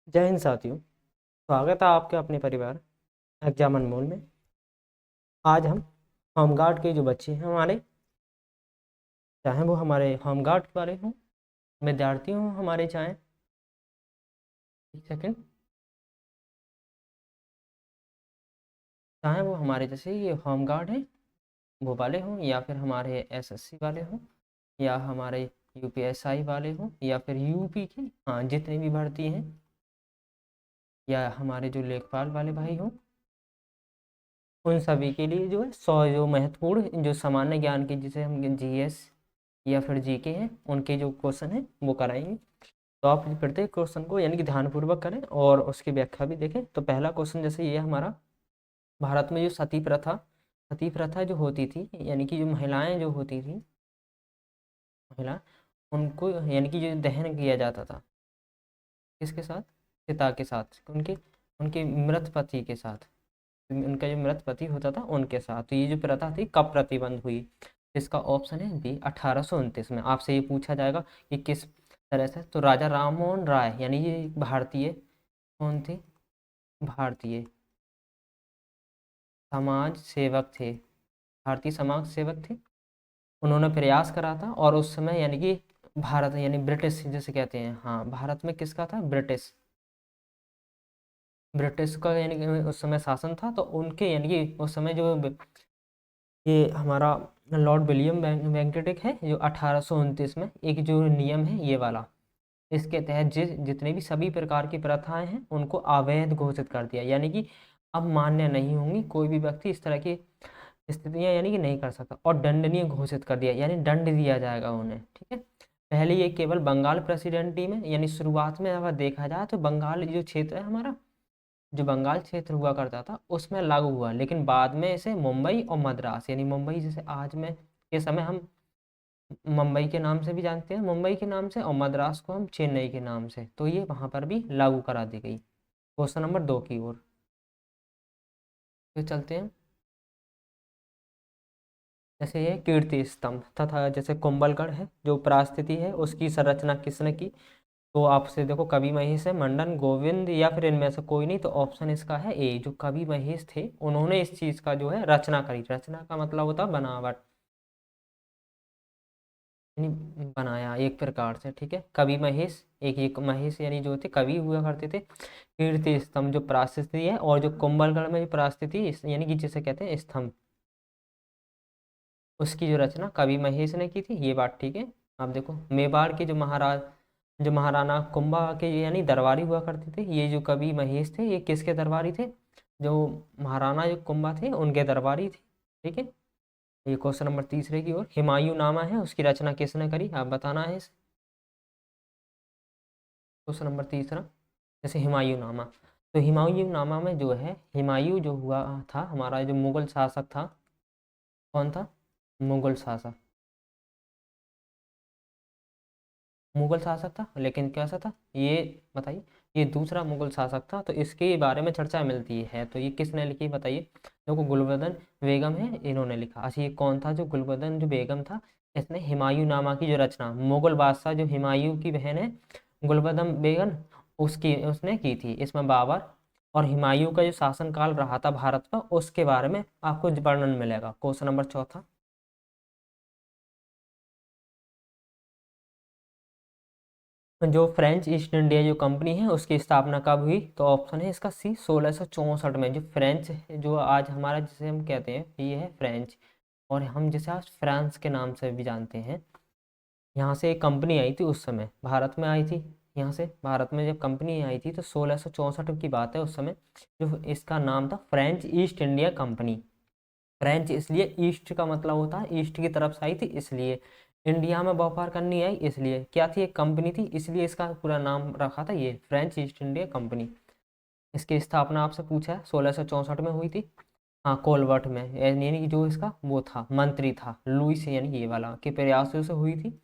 जय हिंद साथियों। स्वागत है आपके अपने परिवार एग्जाम अनमोल में। आज हम होमगार्ड के जो बच्चे हैं हमारे, चाहे वो हमारे होमगार्ड वाले हों, विद्यार्थी हों हमारे, चाहे एक सेकेंड, चाहे वो हमारे जैसे ये होमगार्ड हैं वो वाले हों, या फिर हमारे एसएससी वाले हों, या हमारे यूपीएसआई वाले हों, या फिर यूपी के, हाँ, जितने भी भर्ती हैं, या हमारे जो लेखपाल वाले भाई हों, उन सभी के लिए जो है 100 जो महत्वपूर्ण जो सामान्य ज्ञान के, जिसे हम जीएस या फिर जीके हैं, उनके जो क्वेश्चन हैं वो कराएंगे। तो आप प्रत्येक क्वेश्चन को यानी कि ध्यानपूर्वक करें और उसकी व्याख्या भी देखें। तो पहला क्वेश्चन जैसे ये हमारा, भारत में जो सती प्रथा जो होती थी, यानी कि जो महिलाएं जो होती थी, महिला, उनको यानी कि जो दहन किया जाता था, किसके साथ? पिता के साथ, उनके उनके मृत पति के साथ, उनका जो मृत पति होता था उनके साथ। तो ये जो प्रथा थी कब प्रतिबंध हुई? इसका ऑप्शन है बी, 1829 में। आपसे ये पूछा जाएगा कि किस तरह से। तो राजा राममोहन राय, यानी ये एक भारतीय, कौन थे? भारतीय समाज सेवक थे, भारतीय समाज सेवक थे। उन्होंने प्रयास करा था, और उस समय यानी कि भारत यानी ब्रिटिश जिसे कहते हैं, हाँ, भारत में किसका था? ब्रिटिश, ब्रिटिश का यानी कि उस समय शासन था। तो उनके यानी कि उस समय जो ये हमारा लॉर्ड विलियम बेंटिक है, जो 1829 में एक जो नियम है ये वाला, इसके तहत जितने भी सभी प्रकार की प्रथाएं हैं उनको अवैध घोषित कर दिया, यानी कि अब मान्य नहीं होंगी। कोई भी व्यक्ति इस तरह की स्थितियां यानी कि नहीं कर सकता, और दंडनीय घोषित कर दिया, यानी दंड दिया जाएगा उन्हें। ठीक है, पहले ये केवल बंगाल प्रेसिडेंटी में, यानी शुरुआत में अगर देखा जाए तो बंगाल जो क्षेत्र है हमारा, जो बंगाल क्षेत्र हुआ करता था उसमें लागू हुआ, लेकिन बाद में इसे मुंबई और मद्रास, यानी मुंबई जैसे आज में के समय हम मुंबई के नाम से भी जानते हैं, मुंबई के नाम से, और मद्रास को हम चेन्नई के नाम से, तो ये वहां पर भी लागू करा दी गई। क्वेश्चन नंबर 2 की ओर फिर चलते हैं। जैसे ये कीर्ति स्तंभ तथा जैसे कुंभलगढ़ है जो प्रास्थिति है, उसकी संरचना किसने की? तो आपसे देखो, कवि महेश है, मंडन, गोविंद, या फिर इनमें से कोई नहीं। तो ऑप्शन इसका है ए, जो कवि महेश थे उन्होंने इस चीज का जो है रचना करी। रचना का मतलब होता है बनावट, यानी बनाया एक प्रकार से। ठीक है, कवि महेश, एक महेश यानी जो थे कवि हुआ करते थे। कीर्ति स्तंभ जो प्रास्थिति है, और जो कुंभलगढ़ में जो प्रास्थिति यानी कि जिसे कहते हैं स्तंभ, उसकी जो रचना कवि महेश ने की थी, ये बात ठीक है। आप देखो, मेवाड़ के जो महाराणा कुंभा के यानी दरबारी हुआ करते थे, ये जो कवि महेश थे ये किसके दरबारी थे? जो महाराणा जो कुंभा थे उनके दरबारी थे। ठीक है, ये क्वेश्चन नंबर तीसरे की ओर। हुमायूं नामा है, उसकी रचना किसने करी? आप बताना है। क्वेश्चन नंबर तीसरा, जैसे हुमायूं नामा, तो हुमायूं नामा में जो है, हुमायूं जो हुआ था हमारा जो मुगल शासक था, कौन था? मुगल शासक, मुगल शासक था, लेकिन कैसा था ये बताइए? ये दूसरा मुगल शासक था। तो इसके बारे में चर्चा मिलती है, तो ये किसने लिखी बताइए? देखो, गुलबदन बेगम है, इन्होंने लिखा। अच्छा, ये कौन था जो गुलबदन जो बेगम था? इसने हुमायूं नामा की जो रचना, मुगल बादशाह जो हुमायूं की बहन है गुलबदन बेगम, उसकी उसने की थी। इसमें बाबर और हुमायूं का जो शासनकाल रहा था भारत का, उसके बारे में आपको वर्णन मिलेगा। क्वेश्चन नंबर चौथा, जो फ्रेंच ईस्ट इंडिया जो कंपनी है उसकी स्थापना कब हुई? तो ऑप्शन है इसका सी, 1664 में। जो फ्रेंच जो आज हमारा जिसे हम कहते हैं ये है फ्रेंच, और हम जिसे आज फ्रांस के नाम से भी जानते हैं। यहाँ से एक कंपनी आई थी, उस समय भारत में आई थी। यहाँ से भारत में जब कंपनी आई थी तो 1664 की बात है। उस समय जो इसका नाम था French east India company. French इसलिए, ईस्ट का मतलब होता है ईस्ट की तरफ से आई थी, इसलिए इंडिया में व्यापार करनी आई, इसलिए क्या थी, एक कंपनी थी, इसलिए इसका पूरा नाम रखा था ये फ्रेंच ईस्ट इंडिया कंपनी। इसकी स्थापना आपसे पूछा है 1664 में हुई थी। हाँ, कोलवर्ट में, यानी कि जो इसका वो था मंत्री था लुइस, यानी ये वाला के प्रयासों से हुई थी।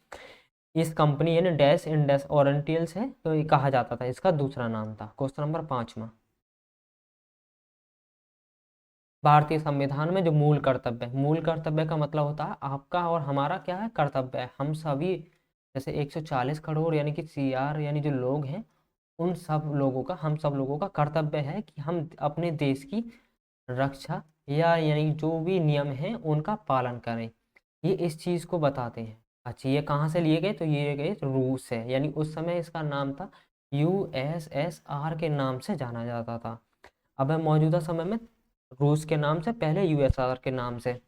इस कंपनी यानी डैश इंडस ओरिएंटल्स है, तो ये कहा जाता था, इसका दूसरा नाम था। क्वेश्चन नंबर 5वां, भारतीय संविधान में जो मूल कर्तव्य है, मूल कर्तव्य का मतलब होता है आपका और हमारा क्या है? कर्तव्य है। हम सभी जैसे 140 करोड़ यानी कि सीआर यानी जो लोग हैं, उन सब लोगों का, हम सब लोगों का कर्तव्य है कि हम अपने देश की रक्षा या यानी जो भी नियम हैं उनका पालन करें। ये इस चीज़ को बताते हैं। अच्छा, ये कहाँ से लिए गए? तो ये गए रूस से, यानी उस समय इसका नाम था यूएसएसआर के नाम से जाना जाता था। अब है मौजूदा समय में रूस के नाम से, पहले यूएसआर के नाम से।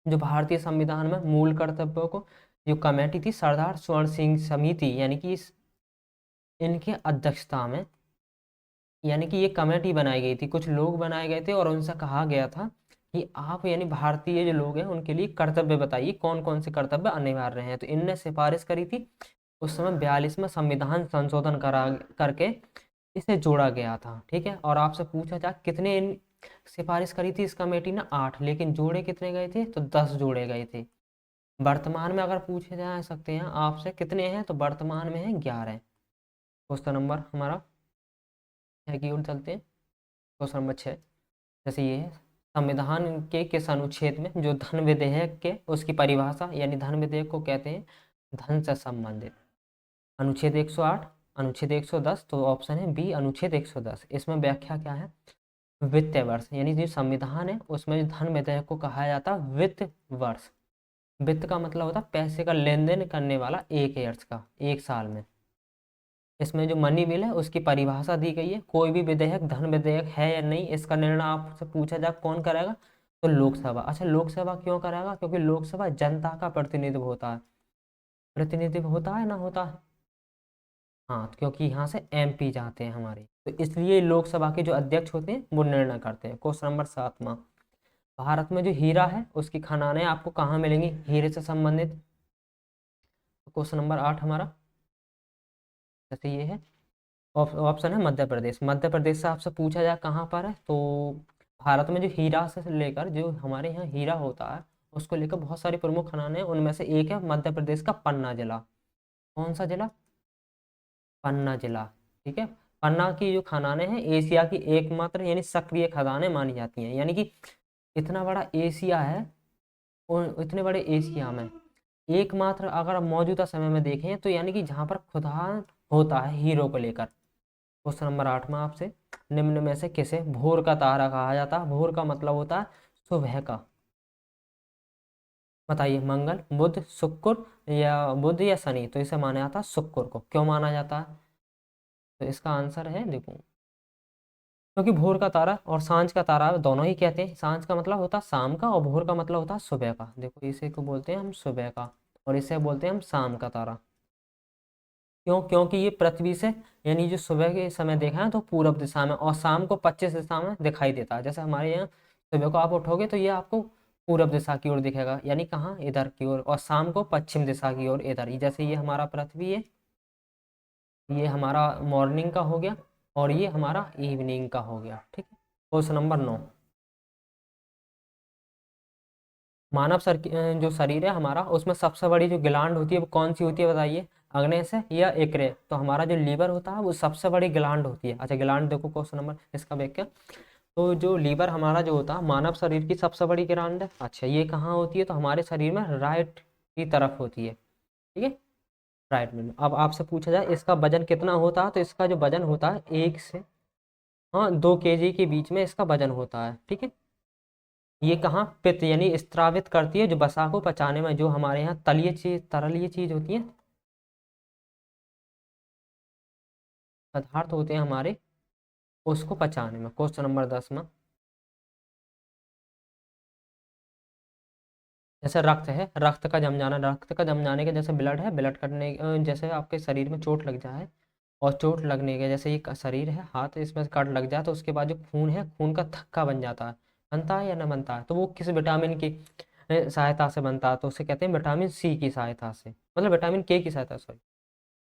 जो भारतीय संविधान में मूल कर्तव्यों को जो कमेटी थी सरदार स्वर्ण सिंह समिति, यानी कि इनके अध्यक्षता में, यानी कि ये कमेटी बनाई गई थी, कुछ लोग बनाए गए थे और उनसे कहा गया था कि आप यानी भारतीय जो लोग हैं उनके लिए कर्तव्य बताइए, कौन कौन से कर्तव्य अनिवार्य हैं। तो इनने सिफारिश करी थी, उस समय 42 में संविधान संशोधन करा करके इसे जोड़ा गया था। ठीक है, और आपसे पूछा जाए कितने सिफारिश करी थी इस कमेटी ने? 8, लेकिन जोड़े कितने गए थे? तो 10 जोड़े गए थे। वर्तमान में अगर पूछे जा सकते हैं आपसे कितने हैं, तो वर्तमान में है 11। क्वेश्चन नंबर हमारा 6 की ओर चलते हैं। क्वेश्चन नंबर 6 जैसे ये है, संविधान के किस अनुच्छेद में जो धन विधेयक के उसकी परिभाषा, यानी धन विधेयक को कहते हैं धन से संबंधित? अनुच्छेद 108, अनुच्छेद 110, तो ऑप्शन है बी अनुच्छेद 110। इसमें व्याख्या क्या है? वित्तीय वर्ष, यानी जो संविधान है उसमें जो धन विधेयक को कहा जाता है वित्त वर्ष। वित्त का मतलब होता है पैसे का लेन देन करने वाला, एक ईयर्स का, एक साल में। इसमें जो मनी बिल है उसकी परिभाषा दी गई है। कोई भी विधेयक धन विधेयक है या नहीं, इसका निर्णय आपसे पूछा जाए कौन करेगा? तो लोकसभा। अच्छा, लोकसभा क्यों करेगा? क्योंकि लोकसभा जनता का प्रतिनिधित्व होता है। प्रतिनिधित्व होता है ना, होता है? हाँ, क्योंकि यहाँ से एमपी जाते हैं हमारे, तो इसलिए लोकसभा के जो अध्यक्ष होते हैं वो निर्णय करते हैं। क्वेश्चन नंबर 7, भारत में जो हीरा है उसकी खदानें आपको कहाँ मिलेंगी हीरे से संबंधित? क्वेश्चन नंबर 8 हमारा जैसे ये है, ऑप्शन है मध्य प्रदेश। मध्य प्रदेश से आपसे पूछा जाए कहाँ पर है, तो भारत में जो हीरा से लेकर जो हमारे यहाँ हीरा होता है उसको लेकर बहुत सारी प्रमुख खदानें हैं, उनमें से एक है मध्य प्रदेश का पन्ना जिला। कौन सा जिला? पन्ना जिला। ठीक है, पन्ना की जो खदानें हैं एशिया की एकमात्र यानी सक्रिय खदानें मानी जाती हैं। यानी कि इतना बड़ा एशिया है, और इतने बड़े एशिया में एकमात्र अगर आप मौजूदा समय में देखें तो यानी कि जहाँ पर खुदान होता है हीरो को लेकर। क्वेश्चन नंबर 8 में आपसे, निम्न में से किसे भोर का तारा कहा जाता है? भोर का मतलब होता है सुबह का। बताइए, मंगल, बुध, शुक्र या शनि? तो इसे माना जाता है शुक्र को। क्यों माना जाता है? तो इसका आंसर है, देखो, क्योंकि भोर का तारा और सांझ का तारा दोनों ही कहते हैं। सांझ का मतलब होता है शाम का और भोर का मतलब होता है सुबह का। देखो, इसे को बोलते हैं हम सुबह का और इसे बोलते हैं हम शाम का तारा। क्यों? क्योंकि ये पृथ्वी से यानी जो सुबह के समय देखा है तो पूरब दिशा में, और शाम को 25 दिशा में दिखाई देता है। जैसे हमारे यहाँ सुबह को आप उठोगे तो ये आपको पूरब दिशा की ओर दिखेगा, यानी कहाँ? इधर की ओर, और शाम को पश्चिम दिशा की ओर, इधर। जैसे ये हमारा पृथ्वी है, ये हमारा मॉर्निंग का हो गया और ये हमारा इवनिंग का हो गया। ठीक है, क्वेश्चन नंबर 9, मानव जो शरीर है हमारा उसमें सबसे बड़ी जो ग्लैंड होती है वो कौन सी होती है? बताइए, अग्न्याशय या एकरे? तो हमारा जो लीवर होता है वो सबसे बड़ी ग्लैंड होती है। अच्छा, ग्लैंड देखो, क्वेश्चन नंबर इसका व्याख्या, तो जो लीवर हमारा जो होता है मानव शरीर की सबसे बड़ी ग्लैंड है। अच्छा, ये कहाँ होती है? तो हमारे शरीर में राइट की तरफ होती है। ठीक है, राइट में। अब आपसे पूछा जाए इसका वजन कितना होता है, तो इसका जो वजन होता है 1 से 2 kg के बीच में इसका वजन होता है। ठीक है, ये कहाँ पित्त यानी स्त्रावित करती है, जो वसा को पचाने में, जो हमारे यहाँ तलीय चीज तरलीय चीज होती है, पदार्थ होते हैं हमारे, उसको पचाने में। क्वेश्चन नंबर 10 में, जैसे रक्त है, रक्त का जम जाना, रक्त का जम जाने के जैसे ब्लड है, ब्लड करने जैसे आपके शरीर में चोट लग जाए और चोट लगने के जैसे ये शरीर है, हाथ इसमें कट लग जाए तो उसके बाद जो खून है, खून का थक्का बन जाता है। बनता है या ना बनता है? तो वो किस विटामिन की सहायता से बनता है? तो उसे कहते हैं विटामिन सी की सहायता से, मतलब विटामिन के की सहायता से।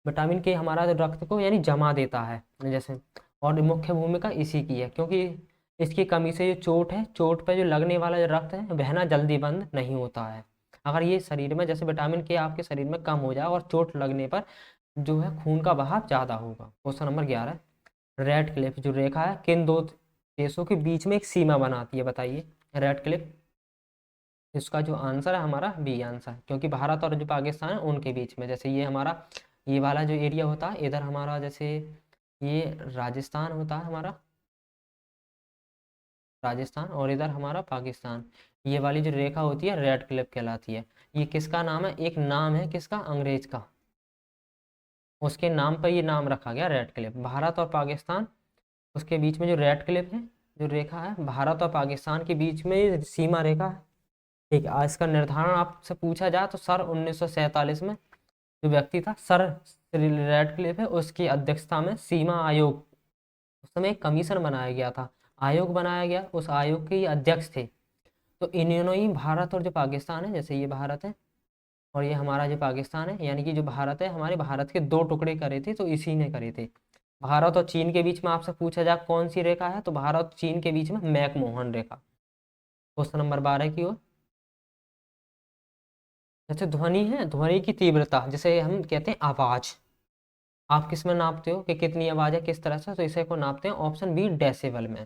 विटामिन के हमारा जो रक्त को यानी जमा देता है जैसे, और मुख्य भूमिका इसी की है, क्योंकि इसकी कमी से जो चोट है, चोट पे जो लगने वाला जो रक्त है बहना जल्दी बंद नहीं होता है। अगर ये शरीर में जैसे विटामिन के आपके शरीर में कम हो जाए और चोट लगने पर जो है खून का बहाव ज़्यादा होगा। क्वेश्चन नंबर 11, रेड क्लिफ जो रेखा है किन दो देशों के बीच में एक सीमा बनाती है? बताइए, रेड क्लिफ। इसका जो आंसर है हमारा बी आंसर है, क्योंकि भारत और जो पाकिस्तान है उनके बीच में, जैसे ये हमारा ये वाला जो एरिया होता है इधर हमारा, जैसे ये राजस्थान होता है हमारा, राजस्थान, और इधर हमारा पाकिस्तान। ये वाली जो रेखा होती है रेड क्लिफ कहलाती है। ये किसका नाम है? एक नाम है किसका? अंग्रेज का। उसके नाम पर ये नाम रखा गया रेड क्लिफ। भारत और पाकिस्तान, उसके बीच में जो रेड क्लिफ है, जो रेखा है, भारत और पाकिस्तान के बीच में ये सीमा रेखा है। ठीक है, आज इसका निर्धारण आपसे पूछा जाए तो सर 1947 में जो व्यक्ति था सर रेड क्लिफ है, उसकी अध्यक्षता में सीमा आयोग, उस समय एक कमीशन बनाया गया था, आयोग बनाया गया, उस आयोग के ये अध्यक्ष थे। तो इन्होंने ही भारत और जो पाकिस्तान है, जैसे ये भारत है और ये हमारा जो पाकिस्तान है, यानी कि जो भारत है, हमारे भारत के दो टुकड़े करे थे, तो इसी ने करे थे। भारत और चीन के बीच में आपसे पूछा जाए कौन सी रेखा है, तो भारत और चीन के बीच में मैकमोहन रेखा। क्वेश्चन नंबर 12 की ओर। जैसे ध्वनि है, ध्वनि की तीव्रता, जैसे हम कहते हैं आवाज, आप किस में नापते हो कि कितनी आवाज है, किस तरह से? तो इसे को नापते हैं ऑप्शन बी, डेसिबल में।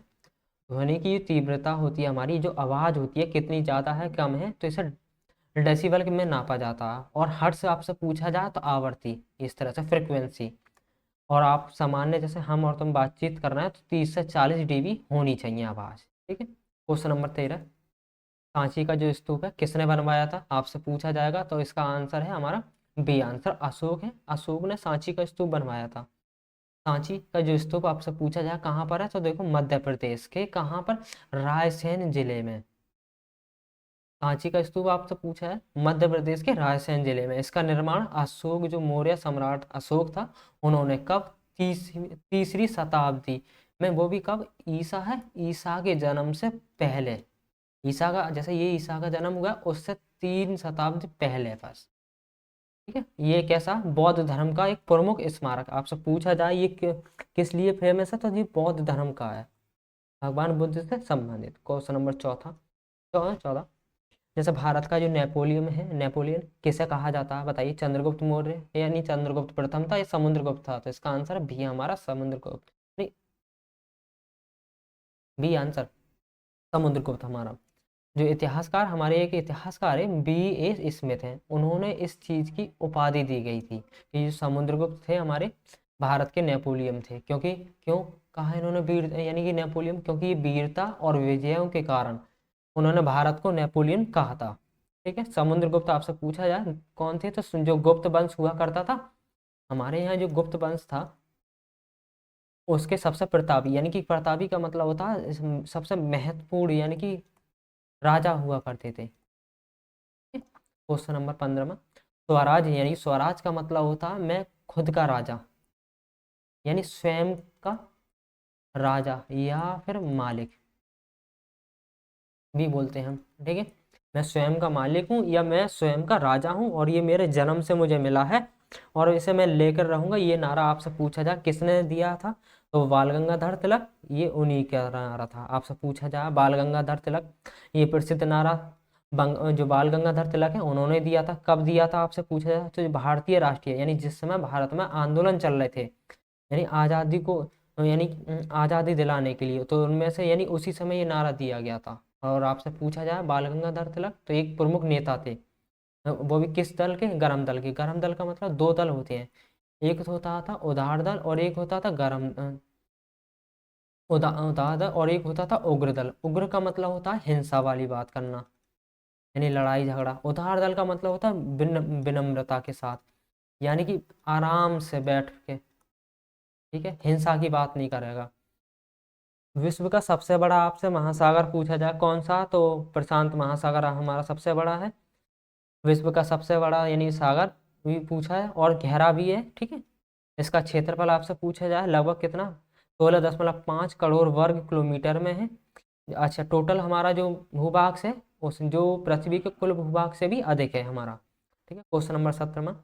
ध्वनि की तीव्रता होती है हमारी, जो आवाज होती है कितनी ज्यादा है कम है, तो इसे डेसिबल में नापा जाता है। और हर्ट्ज से आपसे पूछा जाए तो आवर्ती, इस तरह से फ्रिक्वेंसी। और आप सामान्य जैसे हम और तुम बातचीत कर रहे हैं तो 30 से 40 dB होनी चाहिए आवाज। ठीक है। Question number 13। सांची का जो स्तूप है किसने बनवाया था, आपसे पूछा जाएगा, तो इसका आंसर है हमारा बी आंसर, अशोक है। अशोक ने सांची का स्तूप बनवाया था। सांची का जो स्तूप आपसे पूछा जाए कहाँ पर है, तो देखो मध्य प्रदेश के कहाँ पर, रायसेन जिले में। सांची का स्तूप आपसे पूछा है मध्य प्रदेश के रायसेन जिले में। इसका निर्माण अशोक, जो मौर्य सम्राट अशोक था, उन्होंने कब, तीसरी शताब्दी में, वो भी कब, ईसा है, ईसा के जन्म से पहले। ईसा का, जैसे ये ईसा का जन्म हुआ उससे 3 शताब्दी पहले बस। ठीक है। ये कैसा, बौद्ध धर्म का एक प्रमुख स्मारक। आपसे पूछा जाए ये किस लिए फेमस है, तो ये बौद्ध धर्म का है, भगवान बुद्ध से संबंधित। Question number 14। जैसे भारत का जो नेपोलियन है, नेपोलियन किसे कहा जाता है बताइए? चंद्रगुप्त मौर्य, यानी चंद्रगुप्त प्रथम था या समुद्रगुप्त था? तो इसका आंसर भी हमारा समुद्रगुप्त, नहीं, बी आंसर, समुद्रगुप्त हमारा। जो इतिहासकार, हमारे एक इतिहासकार है B.A. स्मिथ हैं, उन्होंने इस चीज की उपाधि दी गई थी कि जो समुद्रगुप्त थे हमारे भारत के नेपोलियन थे। क्योंकि क्यों कहा इन्होंने वीर, यानी कि नेपोलियन, क्योंकि ये वीरता और विजयों के कारण उन्होंने भारत को नेपोलियन कहा था। ठीक है। समुद्रगुप्त आपसे पूछा जाए कौन थे, तो जो गुप्त वंश हुआ करता था हमारे यहाँ, जो गुप्त वंश था उसके सबसे प्रतापी, यानी कि प्रतापी का मतलब होता है सबसे महत्वपूर्ण, यानी कि राजा हुआ करते थे। क्वेश्चन नंबर 15 में, स्वराज, यानी स्वराज का मतलब होता है मैं खुद का राजा, यानी स्वयं का राजा या फिर मालिक भी बोलते हैं हम। ठीक है। मैं स्वयं का मालिक हूँ या मैं स्वयं का राजा हूँ और ये मेरे जन्म से मुझे मिला है और इसे मैं लेकर रहूंगा। ये नारा आपसे पूछा जाए किसने दिया था, तो बाल गंगाधर तिलक, ये उन्हीं का नारा था। आपसे पूछा जाए बाल गंगाधर तिलक, ये प्रसिद्ध नारा जो बाल गंगाधर तिलक है उन्होंने दिया था। कब दिया था आपसे पूछा जाए, तो भारतीय राष्ट्रीय, यानी जिस समय भारत में आंदोलन चल रहे थे, यानी आज़ादी को, यानी आज़ादी दिलाने के लिए, तो उनमें से यानी उसी समय ये नारा दिया गया था। और आपसे पूछा जाए बाल गंगाधर तिलक तो एक प्रमुख नेता थे, वो भी किस दल के, गरम दल के। गरम दल का मतलब दो दल होते हैं, एक होता था उदार दल और एक होता था उदार दल और एक होता था उग्र दल। उग्र का मतलब होता है हिंसा वाली बात करना, यानी लड़ाई झगड़ा। उदार दल का मतलब होता है विनम्रता के साथ, यानी कि आराम से बैठ के, ठीक है, हिंसा की बात नहीं करेगा। विश्व का सबसे बड़ा आपसे महासागर पूछा जाए कौन सा, तो प्रशांत महासागर हमारा सबसे बड़ा है। विश्व का सबसे बड़ा यानी सागर भी पूछा है और गहरा भी है। ठीक है। इसका क्षेत्रफल आपसे पूछा जाए लगभग कितना, 16.5 करोड़ वर्ग किलोमीटर में है। अच्छा, टोटल हमारा जो भूभाग से, उस जो पृथ्वी के कुल भूभाग से भी अधिक है हमारा। ठीक है। क्वेश्चन नंबर 17 में,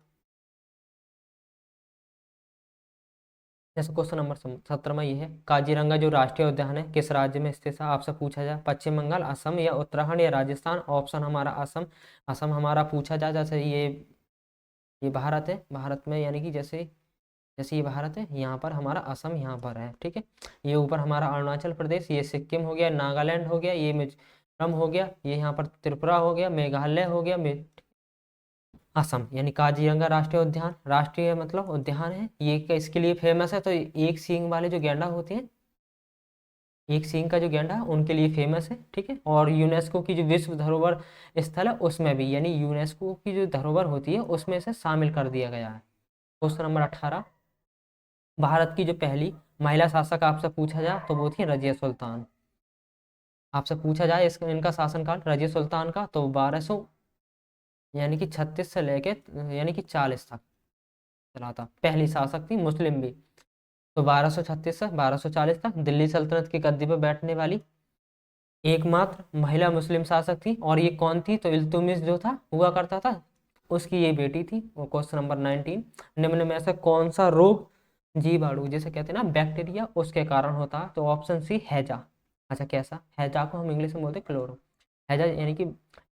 जैसे क्वेश्चन नंबर 17 में ये है, काजीरंगा जो राष्ट्रीय उद्यान है किस राज्य में स्थित है? आपसे पूछा जाए पश्चिम बंगाल, असम या उत्तराखंड या राजस्थान। ऑप्शन हमारा असम, असम हमारा पूछा जाए। जैसे ये भारत है, भारत में यानी कि जैसे जैसे ये भारत है, यहाँ पर हमारा असम यहाँ पर है। ठीक है। ये ऊपर हमारा अरुणाचल प्रदेश, ये सिक्किम हो गया, नागालैंड हो गया, ये मिजोरम हो गया, ये यहाँ पर त्रिपुरा हो गया, मेघालय हो गया, असम, यानी काजीरंगा राष्ट्रीय उद्यान, राष्ट्रीय मतलब उद्यान है ये, इसके लिए फेमस है। तो एक सींग वाले जो गैंडा होते हैं, एक सींग का जो गैंडा है उनके लिए फेमस है, ठीक है। और यूनेस्को की जो विश्व धरोहर स्थल है उसमें भी, यानी यूनेस्को की जो धरोहर होती है उसमें से शामिल कर दिया गया है। क्वेश्चन नंबर 18, भारत की जो पहली महिला शासक आपसे पूछा जाए तो वो थी रजिया सुल्तान। आपसे पूछा जाए इसका इनका शासनकाल रजिया सुल्तान का, तो 1200 यानी कि 36 से लेके यानी कि 40 तक चला था। पहली शासक थी, मुस्लिम भी। तो 1236 से 1240 तक दिल्ली सल्तनत की गद्दी पर बैठने वाली एकमात्र महिला मुस्लिम शासक थी। और ये कौन थी? तो इल्तुतमिश जो था हुआ करता था, उसकी ये बेटी थी। और क्वेश्चन नंबर 19, निम्न में से कौन सा रोग जीवाणु जिसे कहते हैं ना बैक्टीरिया उसके कारण होता है? तो ऑप्शन सी हैजा। अच्छा, कैसा हैजा को हम इंग्लिश में बोलते हैं क्लोरो। हैजा यानी कि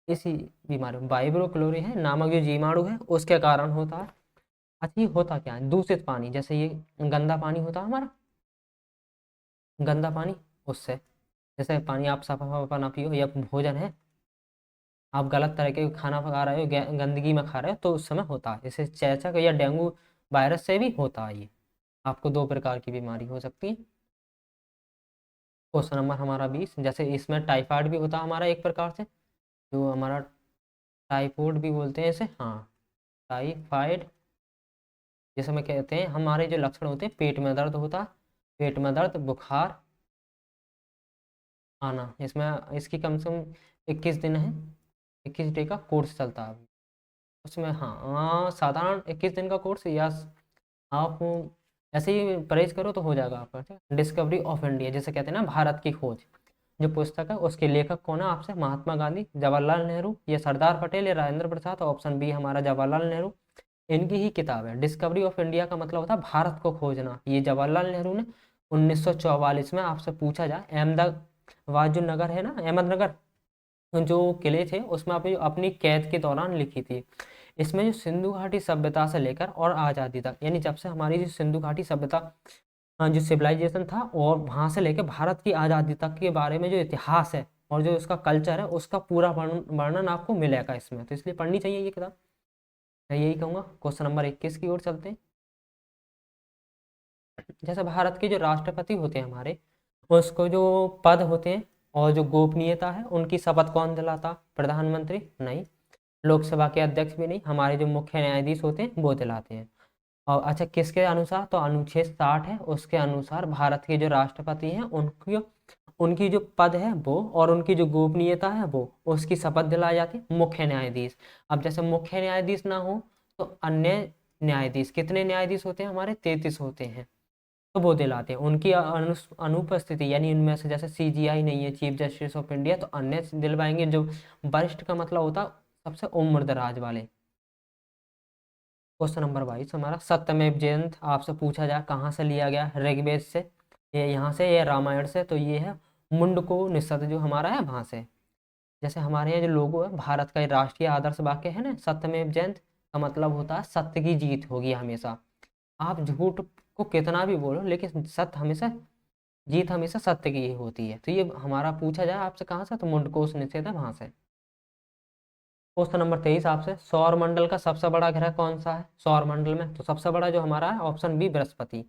इसी बीमारी वाइब्रो क्लोरी है नामक जो जीवाणु है उसके कारण होता है। अच्छा, ये होता क्या है? दूषित पानी, जैसे ये गंदा पानी होता है हमारा, गंदा पानी, उससे, जैसे पानी आप साफ साफ ना पियो, या भोजन है आप गलत तरह के खाना पका रहे हो, गंदगी में खा रहे हो, तो उस समय होता है। इसे चेचक या डेंगू वायरस से भी होता है ये। आपको दो प्रकार की बीमारी हो सकती है। क्वेश्चन नंबर हमारा 20, जैसे इसमें टाइफाइड भी होता है हमारा एक प्रकार से, जो हमारा टाइफाइड भी बोलते हैं इसे, हाँ टाइफाइड, जिसे में कहते हैं हमारे जो लक्षण होते हैं, पेट में दर्द होता है, पेट में दर्द, बुखार आना। इसमें इसकी कम से कम 21 दिन है, 21 डे का कोर्स चलता है उसमें। हाँ साधारण 21 दिन का कोर्स, या आप ऐसे ही परहेज करो तो हो जाएगा आपका। डिस्कवरी ऑफ इंडिया जिसे कहते हैं ना भारत की खोज, जो पुस्तक है उसके लेखक कौन है? आपसे महात्मा गांधी, जवाहरलाल नेहरू, या सरदार पटेल, या राजेंद्र प्रसाद? ऑप्शन बी हमारा जवाहरलाल नेहरू, इनकी ही किताब है। डिस्कवरी ऑफ इंडिया का मतलब होता है भारत को खोजना। ये जवाहरलाल नेहरू ने 1944 में, आपसे पूछा जाए, अहमदाबाद जो नगर है ना, अहमदनगर, जो किले थे उसमें आप अपनी कैद के दौरान लिखी थी। इसमें जो सिंधु घाटी सभ्यता से लेकर और आज़ादी तक, यानी जब से हमारी जो सिंधु घाटी सभ्यता जो सिविलाइजेशन था और वहां से लेकर भारत की आज़ादी तक के बारे में जो इतिहास है और जो उसका कल्चर है उसका पूरा वर्णन आपको मिलेगा इसमें, तो इसलिए पढ़नी चाहिए ये किताब, मैं यही कहूँगा। क्वेश्चन नंबर 21 की ओर चलते हैं। जैसे भारत के जो राष्ट्रपति होते हैं हमारे, उसको जो पद होते हैं और जो गोपनीयता है उनकी शपथ कौन दिलाता? प्रधानमंत्री? नहीं। लोकसभा के अध्यक्ष भी नहीं, हमारे जो मुख्य न्यायाधीश होते हैं वो दिलाते हैं। और अच्छा, किसके अनुसार? तो अनुच्छेद 60 है उसके अनुसार भारत के जो राष्ट्रपति हैं उनकी उनकी जो पद है वो और उनकी जो गोपनीयता है वो, उसकी शपथ दिलाई जाती है मुख्य न्यायाधीश। अब जैसे मुख्य न्यायाधीश ना हो तो अन्य न्यायाधीश, कितने न्यायाधीश होते हैं हमारे? 33 होते हैं, तो वो दिलाते हैं। उनकी अनुपस्थिति, यानी इनमें से जैसे सीजीआई नहीं है, चीफ जस्टिस ऑफ इंडिया, तो अन्य दिलवाएंगे। जो वरिष्ठ का मतलब होता सबसे उम्र दराज वाले। क्वेश्चन नंबर 22 हमारा, सत्यमेव जयंत आपसे पूछा जाए कहाँ से लिया गया? ऋग्वेद से, ये यहाँ से, या रामायण से? तो ये है मुंडको निषद जो हमारा है वहां से। जैसे हमारे यहाँ जो लोगो है, भारत का राष्ट्रीय आदर्श वाक्य है ना सत्यमेव जयंत, का मतलब होता है सत्य की जीत होगी हमेशा। आप झूठ को कितना भी बोलो लेकिन सत्य हमेशा, जीत हमेशा सत्य की ही होती है। तो ये हमारा पूछा जाए आपसे कहाँ से, तो मुंडकोष निषेध है वहां से। क्वेश्चन नंबर 23 आपसे, सौर मंडल का सबसे बड़ा ग्रह कौन सा है? सौर मंडल में तो सबसे बड़ा जो हमारा है ऑप्शन बी बृहस्पति।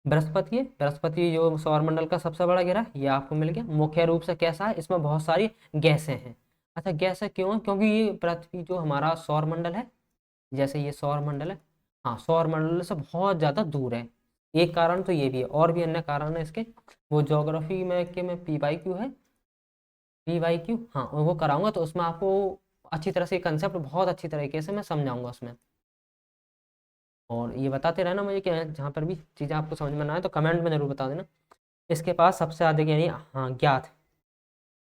बृहस्पति है, बृहस्पति जो सौर मंडल का सबसे बड़ा ग्रह, ये आपको मिल गया। मुख्य रूप से कैसा है? इसमें बहुत सारी गैसें हैं। अच्छा, गैसें क्यों है? क्योंकि ये पृथ्वी जो हमारा सौर मंडल है, जैसे ये सौर मंडल है, हाँ सौर मंडल से बहुत ज्यादा दूर है। एक कारण तो ये भी है, और भी अन्य कारण है इसके, वो ज्योग्राफी में के में PYQ है, PYQ, हाँ वो कराऊंगा तो उसमें आपको अच्छी तरह से कंसेप्ट बहुत अच्छी तरीके से मैं समझाऊंगा उसमें। और ये बताते रहना मुझे कि जहाँ पर भी चीज़ें आपको समझ में ना आए तो कमेंट में जरूर बता देना। इसके पास सबसे अधिक, यानी हाँ ज्ञात,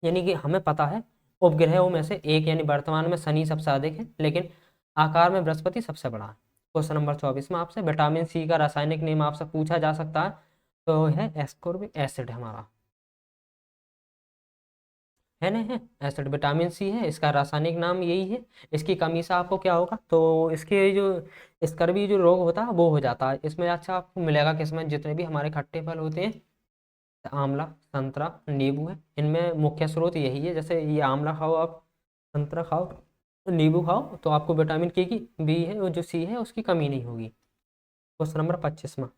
यानी कि हमें पता है उपग्रहों में से एक, यानी वर्तमान में शनि सबसे अधिक है लेकिन आकार में बृहस्पति सबसे बड़ा है। क्वेश्चन नंबर 24 में आपसे विटामिन सी का रासायनिक नाम आपसे पूछा जा सकता है, तो है एस्कॉर्बिक एसिड हमारा, है ना, है एसिड, विटामिन सी है, इसका रासायनिक नाम यही है। इसकी कमी से आपको क्या होगा? तो इसके जो स्कर्वी जो रोग होता है वो हो जाता है इसमें। अच्छा, आपको मिलेगा किसमें? जितने भी हमारे खट्टे फल होते हैं, आंवला, संतरा, नींबू है, इनमें मुख्य स्रोत यही है। जैसे ये आंवला खाओ आप, संतरा खाओ, नींबू खाओ तो आपको विटामिन के की बी है और जो सी है उसकी कमी नहीं होगी। क्वेश्चन नंबर 25वां,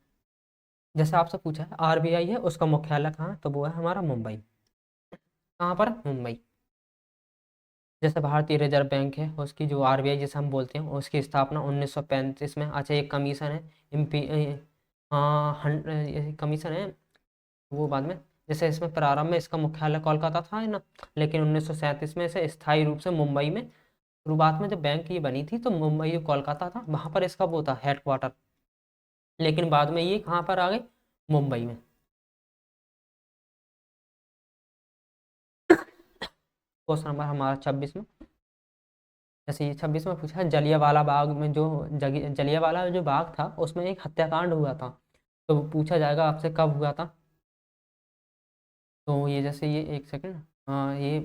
जैसे आपसे पूछा है आरबीआई है उसका मुख्यालय कहाँ है, तो वो है हमारा मुंबई। कहाँ पर? मुंबई। जैसे भारतीय रिजर्व बैंक है उसकी जो आरबीआई जिसे हम बोलते हैं उसकी स्थापना 1935 में। अच्छा, एक कमीशन है इम्पी हाँ ये कमीशन है वो बाद में। जैसे इसमें प्रारंभ में इसका मुख्यालय कोलकाता था है ना, लेकिन 1937 में इसे स्थायी रूप से मुंबई में, शुरुआत में जब बैंक ये बनी थी तो मुंबई जो कोलकाता था वहां पर इसका वो था हेडक्वार्टर, लेकिन बाद में ये कहाँ पर आ गए? मुंबई में। क्वेश्चन नंबर हमारा 26 में, जैसे ये 26 में पूछा है जलियांवाला बाग में जो जलियांवाला जो बाग था उसमें एक हत्याकांड हुआ था, तो पूछा जाएगा आपसे कब हुआ था। तो ये जैसे ये एक सेकंड, हाँ ये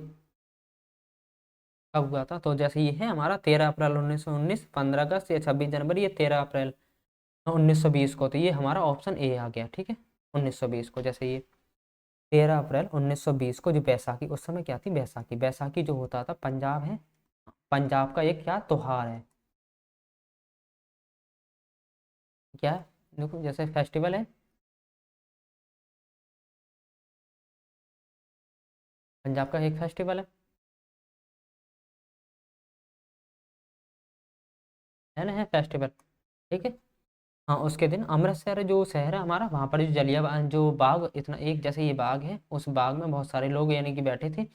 कब हुआ था, तो जैसे ये है हमारा 13 अप्रैल 1919, 15 अगस्त या 26 जनवरी, ये 13 अप्रैल 1920 को, तो ये हमारा ऑप्शन ए आ गया। ठीक है, 1920 को, जैसे ये 13 अप्रैल 1920 को जो बैसाखी, उस समय क्या थी? बैसाखी। बैसाखी जो होता था पंजाब है, पंजाब का एक क्या त्योहार है, क्या है? देखो जैसे फेस्टिवल है, पंजाब का एक फेस्टिवल है ना, है फेस्टिवल। ठीक है, हाँ उसके दिन अमृतसर जो शहर है हमारा, वहाँ पर जो जो बाग इतना एक जैसे ये बाग है, उस बाग में बहुत सारे लोग यानी कि बैठे थे।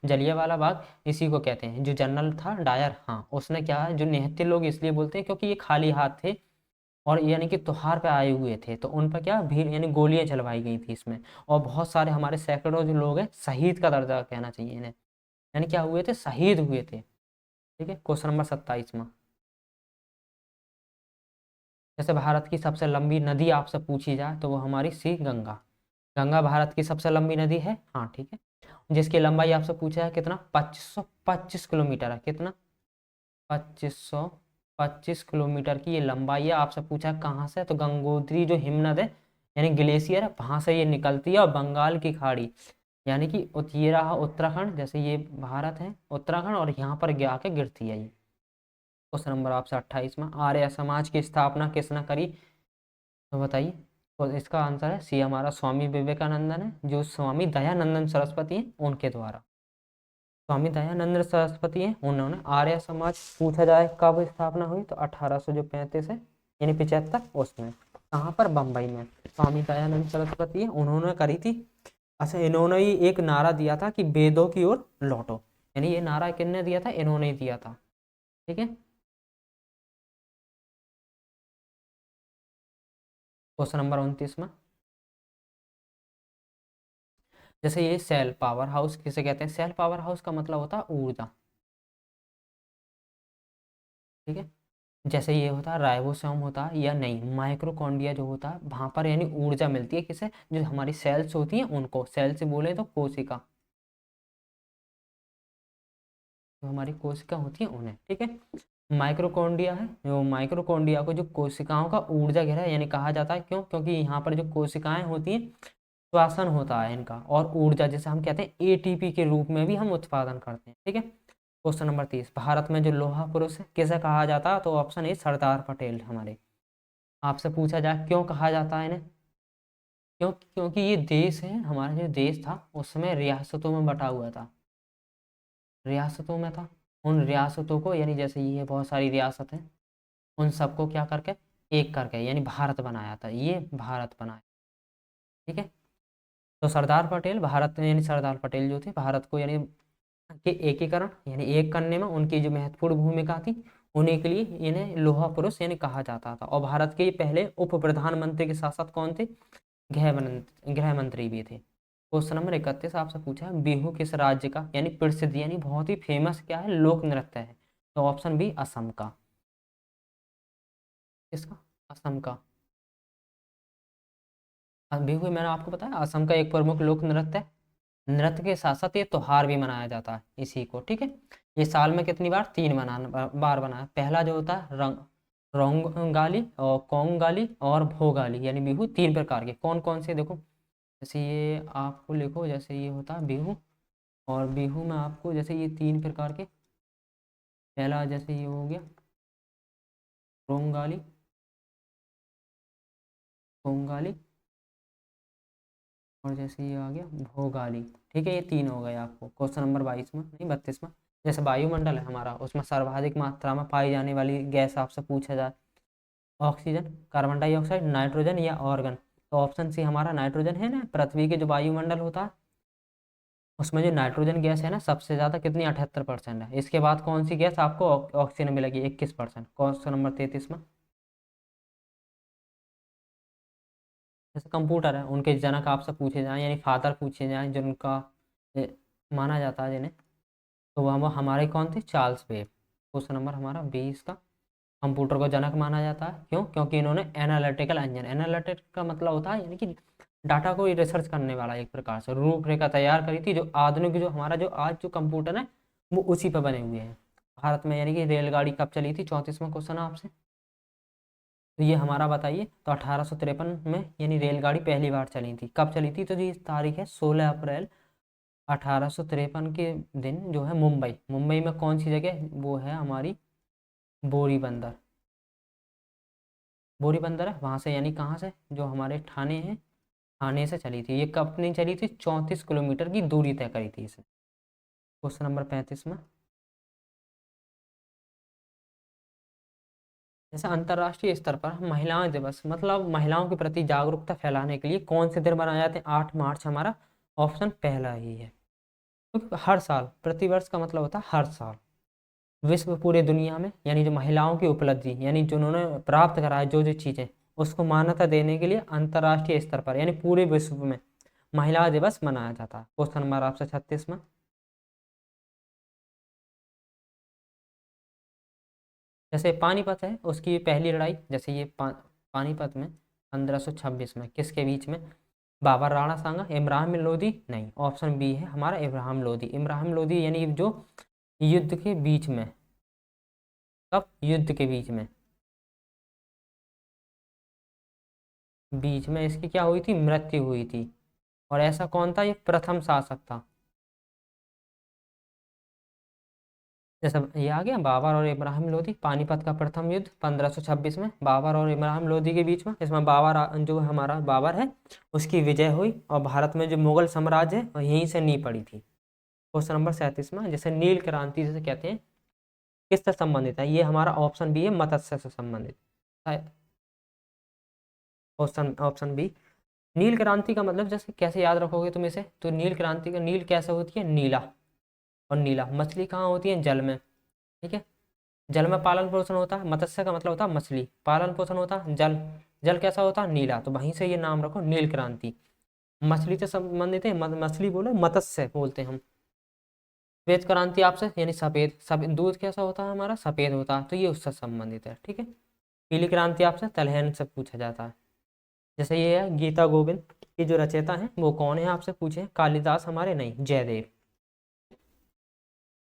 जलियांवाला बाग इसी को कहते हैं। जो जनरल था डायर, हाँ उसने क्या है, जो निहत्थे लोग इसलिए बोलते हैं क्योंकि ये खाली हाथ थे और यानी कि त्योहार पे आए हुए थे, तो उन पर क्या भीड़ यानी गोलियां चलवाई गई थी इसमें। और बहुत सारे हमारे सैकड़ों जो लोग हैं, शहीद का दर्जा कहना चाहिए इन्हें, यानी क्या हुए थे? शहीद हुए थे। ठीक है, क्वेश्चन नंबर 27वां, जैसे भारत की सबसे लंबी नदी आपसे पूछी जाए तो वो हमारी सी गंगा। गंगा भारत की सबसे लंबी नदी है, हाँ ठीक है। जिसकी लंबाई आपसे पूछा है कितना? 2525 किलोमीटर है। कितना? 2525 किलोमीटर की ये लंबाई है। आपसे पूछा है कहाँ से, तो गंगोत्री जो हिमनद है यानी ग्लेशियर है, वहां से ये निकलती है और बंगाल की खाड़ी यानी कि ये रहा उत्तराखंड, जैसे ये भारत है उत्तराखंड, और यहाँ पर आके गिरती है ये। क्वेश्चन नंबर आपसे 28 में, आर्य समाज की स्थापना किसने करी, तो बताइए। तो इसका आंसर है सी, हमारा स्वामी विवेकानंदन है, जो स्वामी दयानंदन सरस्वती हैं उनके द्वारा। स्वामी दयानंद सरस्वती हैं, उन्होंने आर्य समाज पूछा जाए कब स्थापना हुई, तो 1835 है यानी 75, उसमें कहाँ पर? बम्बई में। स्वामी दयानंद सरस्वती है, उन्होंने करी थी। अच्छा, इन्होंने ही एक नारा दिया था कि वेदों की ओर लौटो, यानी ये नारा किसने दिया था? इन्होंने ही दिया था। ठीक है, क्वेश्चन नंबर 29 में, जैसे ये सेल पावर हाउस किसे कहते हैं? सेल पावर हाउस का मतलब होता है ऊर्जा। ठीक है, जैसे ये होता है राइबोसोम होता है या नहीं, माइक्रोकॉन्ड्रिया जो होता है वहां पर यानी ऊर्जा मिलती है किसे? जो हमारी सेल्स होती हैं उनको, सेल से बोले तो कोशिका, जो हमारी कोशिका होती है उन्हें। ठीक है, माइक्रोकॉन्ड्रिया है, जो माइक्रोकॉन्ड्रिया को जो कोशिकाओं का ऊर्जा घेरा है यानी कहा जाता है, क्यों? क्योंकि यहाँ पर जो कोशिकाएं होती हैं श्वसन होता है इनका, और ऊर्जा जिसे हम कहते हैं एटीपी के रूप में भी हम उत्पादन करते हैं। ठीक है, क्वेश्चन नंबर 30, भारत में जो लोहा पुरुष है किसे कहा जाता है, तो ऑप्शन ए सरदार पटेल हमारे। आपसे पूछा जाए क्यों कहा जाता है इन्हें, क्योंकि ये देश है, हमारा जो देश था उस समय रियासतों में बटा हुआ था, रियासतों में था। उन रियासतों को यानी जैसे ये बहुत सारी रियासत हैं, उन सबको क्या करके एक करके यानी भारत बनाया था, ये भारत बनाया। ठीक है, तो सरदार पटेल भारत यानी सरदार पटेल जो थे भारत को यानी के एकीकरण यानी एक करने में उनकी जो महत्वपूर्ण भूमिका थी, उन्हीं के लिए इन्हें लोहा पुरुष यानी कहा जाता था। और भारत के पहले उप प्रधानमंत्री के साथ साथ कौन थे? गृह मंत्री भी थे। क्वेश्चन नंबर 31 आपसे पूछा है बिहू किस राज्य का यानी प्रसिद्ध यानी बहुत ही फेमस क्या है लोक नृत्य है, तो ऑप्शन बी असम का। किसका? असम का। बिहू मैंने आपको बताया असम का एक प्रमुख लोक नृत्य है। नृत्य के साथ साथ ये त्योहार भी मनाया जाता है इसी को। ठीक है, ये साल में कितनी बार? 3 बार बनाया। पहला जो होता है रंग रोंगाली और कोंगाली और भोगाली यानी बिहू, 3 प्रकार के। कौन कौन से देखो, जैसे ये आपको लिखो, जैसे ये होता है बिहू, और बिहू में आपको जैसे ये 3 प्रकार के पहला जैसे ये हो गया रोंगाली, कोंगाली, और जैसे ये आ गया भोगाली। ठीक है, ये 3 हो गए आपको क्वेश्चन नंबर 22 में, नहीं 32 में। जैसे वायुमंडल है हमारा, उसमें सर्वाधिक मात्रा में पाई जाने वाली गैस आपसे पूछा जाए, ऑक्सीजन, कार्बन डाइऑक्साइड, नाइट्रोजन या ऑर्गन। तो ऑप्शन सी हमारा नाइट्रोजन है ना। पृथ्वी के जो वायुमंडल होता है उसमें जो नाइट्रोजन गैस है ना सबसे ज़्यादा कितनी, 78% है। इसके बाद कौन सी गैस आपको ऑक्सीजन मिलेगी, 21%। क्वेश्चन नंबर 33 में जैसे कंप्यूटर है, उनके जनक आपसे पूछे जाएं, यानी फादर पूछे जाएं, जिनका माना जाता है जिन्हें, तो वह हमारे कौन थे, चार्ल्स वेब। क्वेश्चन नंबर हमारा 20 का, कंप्यूटर को जनक माना जाता है क्यों, क्योंकि इन्होंने एनालिटिकल इंजन, एनालिटिक का मतलब होता है यानी कि डाटा को रिसर्च करने वाला, एक प्रकार से रूपरेखा तैयार करी थी। जो आधुनिक, जो हमारा जो आज जो कंप्यूटर है वो उसी पर बने हुए हैं। भारत में यानी कि रेलगाड़ी कब चली थी, 34वां क्वेश्चन है आपसे। तो ये हमारा बताइए, तो 1853 में यानी रेलगाड़ी पहली बार चली थी। कब चली थी, तो ये तारीख है 16 अप्रैल 1853 के दिन जो है मुंबई, मुंबई में कौन सी जगह, वो है हमारी बोरी बंदर, बोरी बंदर है वहाँ से, यानी कहाँ से, जो हमारे ठाणे है, ठाणे से चली थी। ये कब नहीं चली थी, 34 किलोमीटर की दूरी तय करी थी इसने। क्वेश्चन नंबर 35 में जैसे अंतर्राष्ट्रीय स्तर पर महिलाएं दिवस, मतलब महिलाओं के प्रति जागरूकता फैलाने के लिए कौन से दिन मनाए जाते हैं, 8 मार्च हमारा ऑप्शन पहला ही है। तो हर साल, प्रतिवर्ष का मतलब होता है हर साल, विश्व पूरे दुनिया में, यानी जो महिलाओं की उपलब्धि, यानी जो उन्होंने प्राप्त करा है जो जो चीज़ें, उसको मान्यता देने के लिए अंतर्राष्ट्रीय स्तर पर यानी पूरे विश्व में महिला दिवस मनाया जाता है। क्वेश्चन नंबर आपसे 36 में जैसे पानीपत है, उसकी पहली लड़ाई, जैसे ये पानीपत में 1526 में किसके बीच में, बाबर राणा सांगा, इब्राहिम लोदी, नहीं, ऑप्शन बी है हमारा इब्राहिम लोदी। इब्राहिम लोदी यानी जो युद्ध के बीच में, कब, युद्ध के बीच में, बीच में इसकी क्या हुई थी, मृत्यु हुई थी। और ऐसा कौन था, ये प्रथम शासक था। जैसे ये आ गया बाबर और इब्राहिम लोदी, पानीपत का प्रथम युद्ध 1526 में बाबर और इब्राहिम लोदी के बीच में। इसमें बाबर जो हमारा बाबर है उसकी विजय हुई, और भारत में जो मुगल साम्राज्य है वह यहीं से नींव पड़ी थी। क्वेश्चन नंबर 37 में जैसे नील क्रांति जिसे कहते हैं, किससे संबंधित है, ये हमारा ऑप्शन बी है, मत्स्य से संबंधित है। ऑप्शन ऑप्शन बी, नील क्रांति का मतलब जैसे कैसे याद रखोगे तुम इसे, तो नील क्रांति का नील कैसे होती है, नीला, और नीला मछली कहाँ होती है, जल में। ठीक है, जल में पालन पोषण होता है, मत्स्य का मतलब होता है मछली, पालन पोषण होता है जल, जल कैसा होता है, नीला, तो वहीं से ये नाम रखो नील क्रांति। मछली से संबंधित है, मछली बोले, मत्स्य बोलते हैं हम। श्वेत क्रांति आपसे यानी सफेद, सफेद दूध कैसा होता है हमारा, सफेद होता है, तो ये उससे संबंधित है। ठीक है, पीली क्रांति आपसे तिलहन से पूछा जाता है। जैसे ये है गीता गोविंद की जो रचयिता है वो कौन है आपसे पूछे, कालिदास हमारे, नहीं, जयदेव।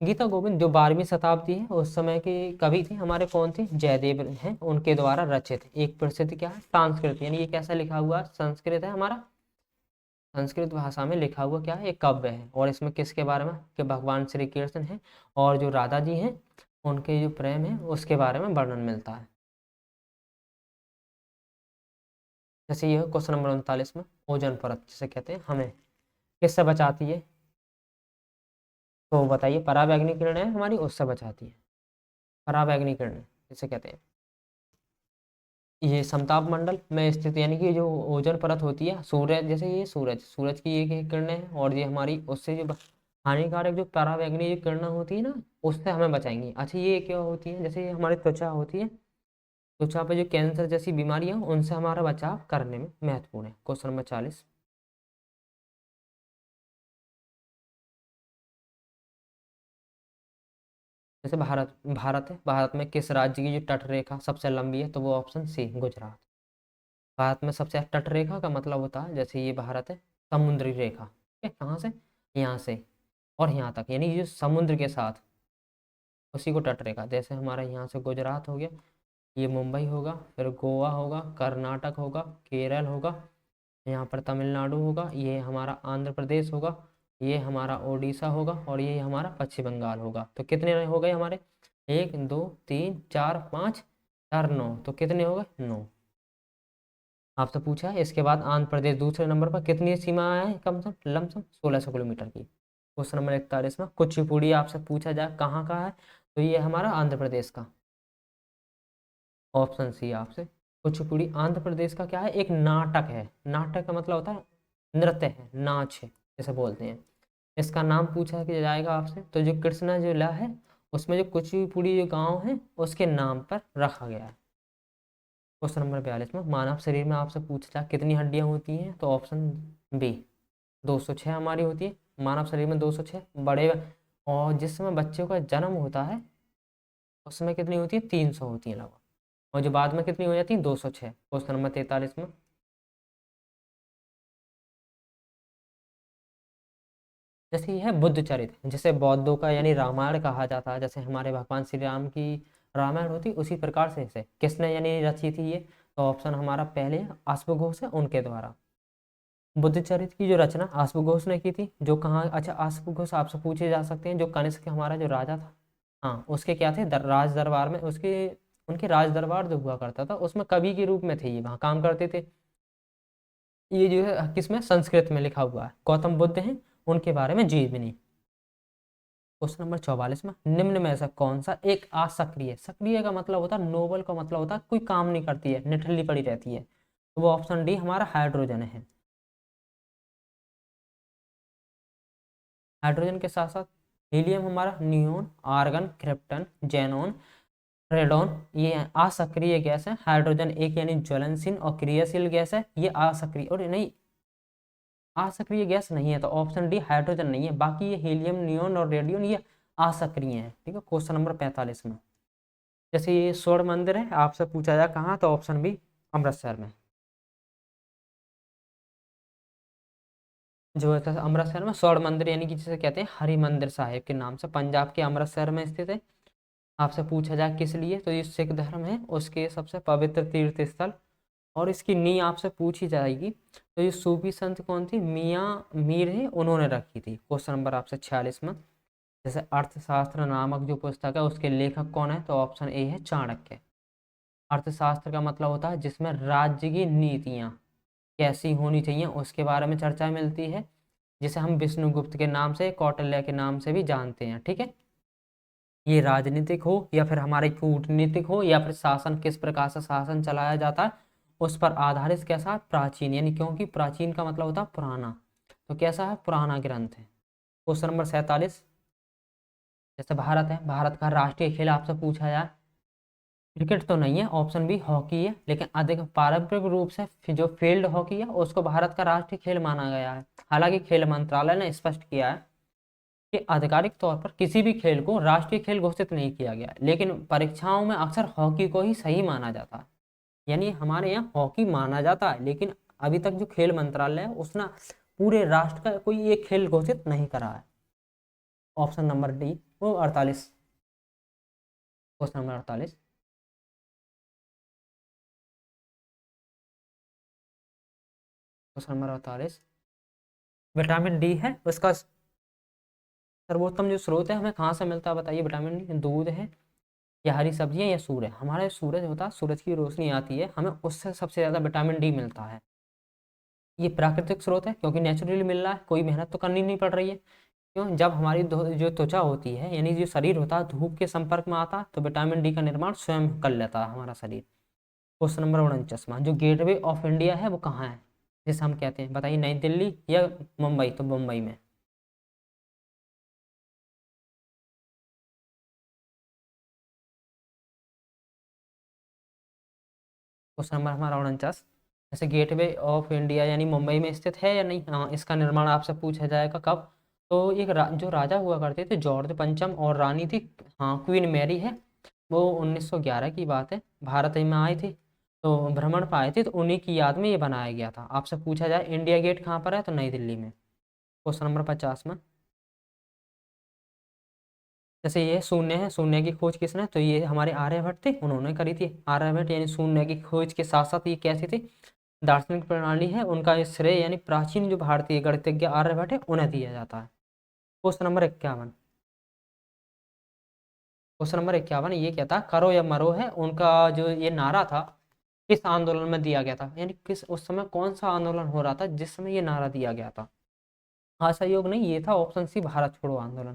गीता गोविंद जो 12वीं शताब्दी है उस समय के कवि थे हमारे, कौन थे, जयदेव हैं, उनके द्वारा रचित एक प्रसिद्ध क्या है, संस्कृत, यानी ये कैसा लिखा हुआ, संस्कृत है हमारा, संस्कृत भाषा में लिखा हुआ क्या है, एक काव्य है। और इसमें किसके बारे में, कि भगवान श्री कृष्ण है और जो राधा जी हैं उनके जो प्रेम है उसके बारे में वर्णन मिलता है। जैसे ये क्वेश्चन नंबर 39 में ओजोन परत जिसे कहते हैं हमें किससे बचाती है, तो बताइए, पराबैंगनी किरणें हमारी उससे बचाती है, पराबैंगनी किरणें जिसे कहते हैं। ये समताप मंडल में स्थित, यानी कि जो ओजोन परत होती है, सूर्य जैसे ये सूरज, सूरज की ये किरणें हैं, और ये हमारी उससे जो हानिकारक जो पराबैंगनी जो किरणें होती है ना उससे हमें बचाएंगी। अच्छा, ये क्या होती है, जैसे ये हमारी त्वचा होती है, त्वचा पे जो कैंसर जैसी बीमारियां उनसे हमारा बचाव करने में महत्वपूर्ण है। क्वेश्चन नंबर 40 जैसे भारत, भारत है, भारत में किस राज्य की जो तट रेखा सबसे लंबी है, तो वो ऑप्शन सी, गुजरात। भारत में सबसे तट रेखा का मतलब होता है, जैसे ये भारत है, समुद्री रेखा, ठीक है, कहाँ से, यहाँ से और यहाँ तक, यानी जो समुद्र के साथ उसी को तट रेखा। जैसे हमारा यहाँ से गुजरात हो गया, ये मुंबई होगा, फिर गोवा होगा, कर्नाटक होगा, केरल होगा, यहाँ पर तमिलनाडु होगा, ये हमारा आंध्र प्रदेश होगा, ये हमारा उड़ीसा होगा, और ये हमारा पश्चिम बंगाल होगा। तो कितने हो गए हमारे, 1 2 3 4 5 4 9, तो कितने हो गए 9। आपसे पूछा है इसके बाद आंध्र प्रदेश दूसरे नंबर पर, कितनी सीमा है कम से कम लमसम 1600 किलोमीटर की। क्वेश्चन नंबर 41 में कुचिपुड़ी आपसे पूछा जाए कहाँ का है, तो ये हमारा आंध्र प्रदेश का। ऑप्शन सी आपसे, कुचिपुड़ी आंध्र प्रदेश का क्या है, एक नाटक है। नाटक का मतलब होता है नृत्य है, नाच है जैसे बोलते हैं। इसका नाम पूछा कि जाएगा आपसे, तो जो कृष्णा जिला है उसमें जो कुचिपुड़ी जो गांव है उसके नाम पर रखा गया है। क्वेश्चन नंबर 42 में मानव शरीर में आपसे पूछा जाए कितनी हड्डियां होती हैं, तो ऑप्शन बी 206 हमारी होती है। मानव शरीर में 206 बड़े, और जिस समय बच्चे का जन्म होता है उस समय कितनी होती है 300 होती है लगभग, और जो बाद में कितनी हो जाती है 206। क्वेश्चन नंबर 43 में जैसे ये है बुद्ध चरित्र, जिसे बौद्धों का यानी रामायण कहा जाता है, जैसे हमारे भगवान श्री राम की रामायण होती उसी प्रकार से इसे किसने यानी रची थी ये, तो ऑप्शन हमारा पहले अश्वघोष है उनके द्वारा। बुद्ध चरित्र की जो रचना अश्वघोष ने की थी, जो कहाँ, अच्छा अश्वघोष आपसे पूछे जा सकते हैं, जो कनिष्क हमारा जो राजा था, हाँ उसके क्या थे राज दरबार में, उसके उनके राज दरबार जो हुआ करता था उसमें कवि के रूप में थे, ये वहाँ काम करते थे। ये जो है किसमें संस्कृत में लिखा हुआ है, गौतम बुद्ध हैं उनके बारे में जीवनी। क्वेश्चन नंबर 44 में निम्न में से कौन सा एक असक्रिय, सक्रिय का मतलब होता है नोबल का मतलब होता है कोई काम नहीं करती है, निठल्ली पड़ी रहती है, तो वो ऑप्शन डी हमारा हाइड्रोजन है। हाइड्रोजन के साथ साथ हीलियम हमारा neon, argon, krypton, xenon, radon, ये असक्रिय गैस है। हाइड्रोजन एक यानी ज्वलनशील और क्रियाशील गैस है, ये असक्रिय और नहीं असक्रिय गैस नहीं है, तो ऑप्शन डी हाइड्रोजन नहीं है। बाकी ये हीलियम, नियोन और रेडियन ये असक्रिय है। ठीक है, क्वेश्चन नंबर 45 में जैसे ये स्वर्ण मंदिर है आपसे पूछा जाए कहाँ, तो ऑप्शन बी अमृतसर में। जो है अमृतसर में स्वर्ण मंदिर यानी कि जिसे कहते हैं हरि मंदिर साहिब के नाम से, पंजाब के अमृतसर में स्थित है। आपसे पूछा जाए किस लिए, तो ये सिख धर्म है उसके सबसे पवित्र तीर्थ स्थल, और इसकी नींव आपसे पूछी जाएगी, तो ये सूफी संत कौन थी, मियाँ मीर है, उन्होंने रखी थी। क्वेश्चन नंबर आपसे 46 में जैसे अर्थशास्त्र नामक जो पुस्तक है उसके लेखक कौन है, तो ऑप्शन ए है चाणक्य। अर्थशास्त्र का मतलब होता है जिसमें राज्य की नीतियाँ कैसी होनी चाहिए उसके बारे में चर्चा मिलती है, जिसे हम विष्णुगुप्त के नाम से, कौटिल्य के नाम से भी जानते हैं। ठीक है, ये राजनीतिक हो या फिर हमारे कूटनीतिक हो या फिर शासन किस प्रकार से शासन चलाया जाता है उस पर आधारित कैसा है, प्राचीन, यानी क्योंकि प्राचीन का मतलब होता है पुराना, तो कैसा है पुराना ग्रंथ है। क्वेश्चन नंबर 47 जैसे भारत है, भारत का राष्ट्रीय खेल आपसे पूछा जाए, क्रिकेट तो नहीं है, ऑप्शन बी हॉकी है, लेकिन अधिक पारंपरिक रूप से जो फील्ड हॉकी है उसको भारत का राष्ट्रीय खेल माना गया है। हालांकि खेल मंत्रालय ने स्पष्ट किया है कि आधिकारिक तौर पर किसी भी खेल को राष्ट्रीय खेल घोषित नहीं किया गया, लेकिन परीक्षाओं में अक्सर हॉकी को ही सही माना जाता है। यानी हमारे यहाँ हॉकी माना जाता है, लेकिन अभी तक जो खेल मंत्रालय है उसने पूरे राष्ट्र का कोई एक खेल घोषित नहीं करा है। ऑप्शन नंबर डी वो 48, question number 48। Question number 48 vitamin D है उसका सर्वोत्तम जो स्रोत है हमें कहाँ से मिलता है बताइए, विटामिन डी दूध है या हरी सब्जियां या सूर्य। हमारा सूरज होता है, सूरज की रोशनी आती है हमें उससे सबसे ज़्यादा विटामिन डी मिलता है। ये प्राकृतिक स्रोत है क्योंकि नेचुरली मिल रहा है, कोई मेहनत तो करनी नहीं पड़ रही है। क्यों, जब हमारी जो त्वचा होती है यानी जो शरीर होता है धूप के संपर्क में आता है तो विटामिन डी का निर्माण स्वयं कर लेता है हमारा शरीर। क्वेश्चन नंबर 49 जो गेटवे ऑफ इंडिया है वो कहाँ है, जिसे हम कहते हैं बताइए, नई दिल्ली या मुंबई, तो मुंबई में। क्वेश्चन नंबर हमारा 49 जैसे गेटवे ऑफ इंडिया यानी मुंबई में स्थित है या नहीं, हाँ इसका निर्माण आपसे पूछा जाएगा कब, तो एक जो राजा हुआ करते थे जॉर्ज पंचम और रानी थी, हाँ क्वीन मैरी है, वो 1911 की बात है, भारत में आई थी, तो भ्रमण पर आए थे, तो उन्हीं की याद में ये बनाया गया था। आपसे पूछा जाए इंडिया गेट कहाँ पर है, तो नई दिल्ली में। क्वेश्चन नंबर 50 में जैसे ये शून्य है, शून्य की खोज किसने, तो ये हमारे आर्यभट्ट थे, उन्होंने करी थी। आर्यभट्ट यानी शून्य की खोज के साथ साथ ये कैसी थी, दार्शनिक प्रणाली है, उनका ये श्रेय यानी प्राचीन जो भारतीय गणितज्ञ आर्यभट्ट है उन्हें दिया जाता है। क्वेश्चन नंबर 51 क्वेश्चन नंबर 51 ये क्या था, करो या मरो है, उनका जो ये नारा था किस आंदोलन में दिया गया था, यानी किस उस समय कौन सा आंदोलन हो रहा था जिस समय ये नारा दिया गया था। असहयोग नहीं, ये था ऑप्शन सी, भारत छोड़ो आंदोलन।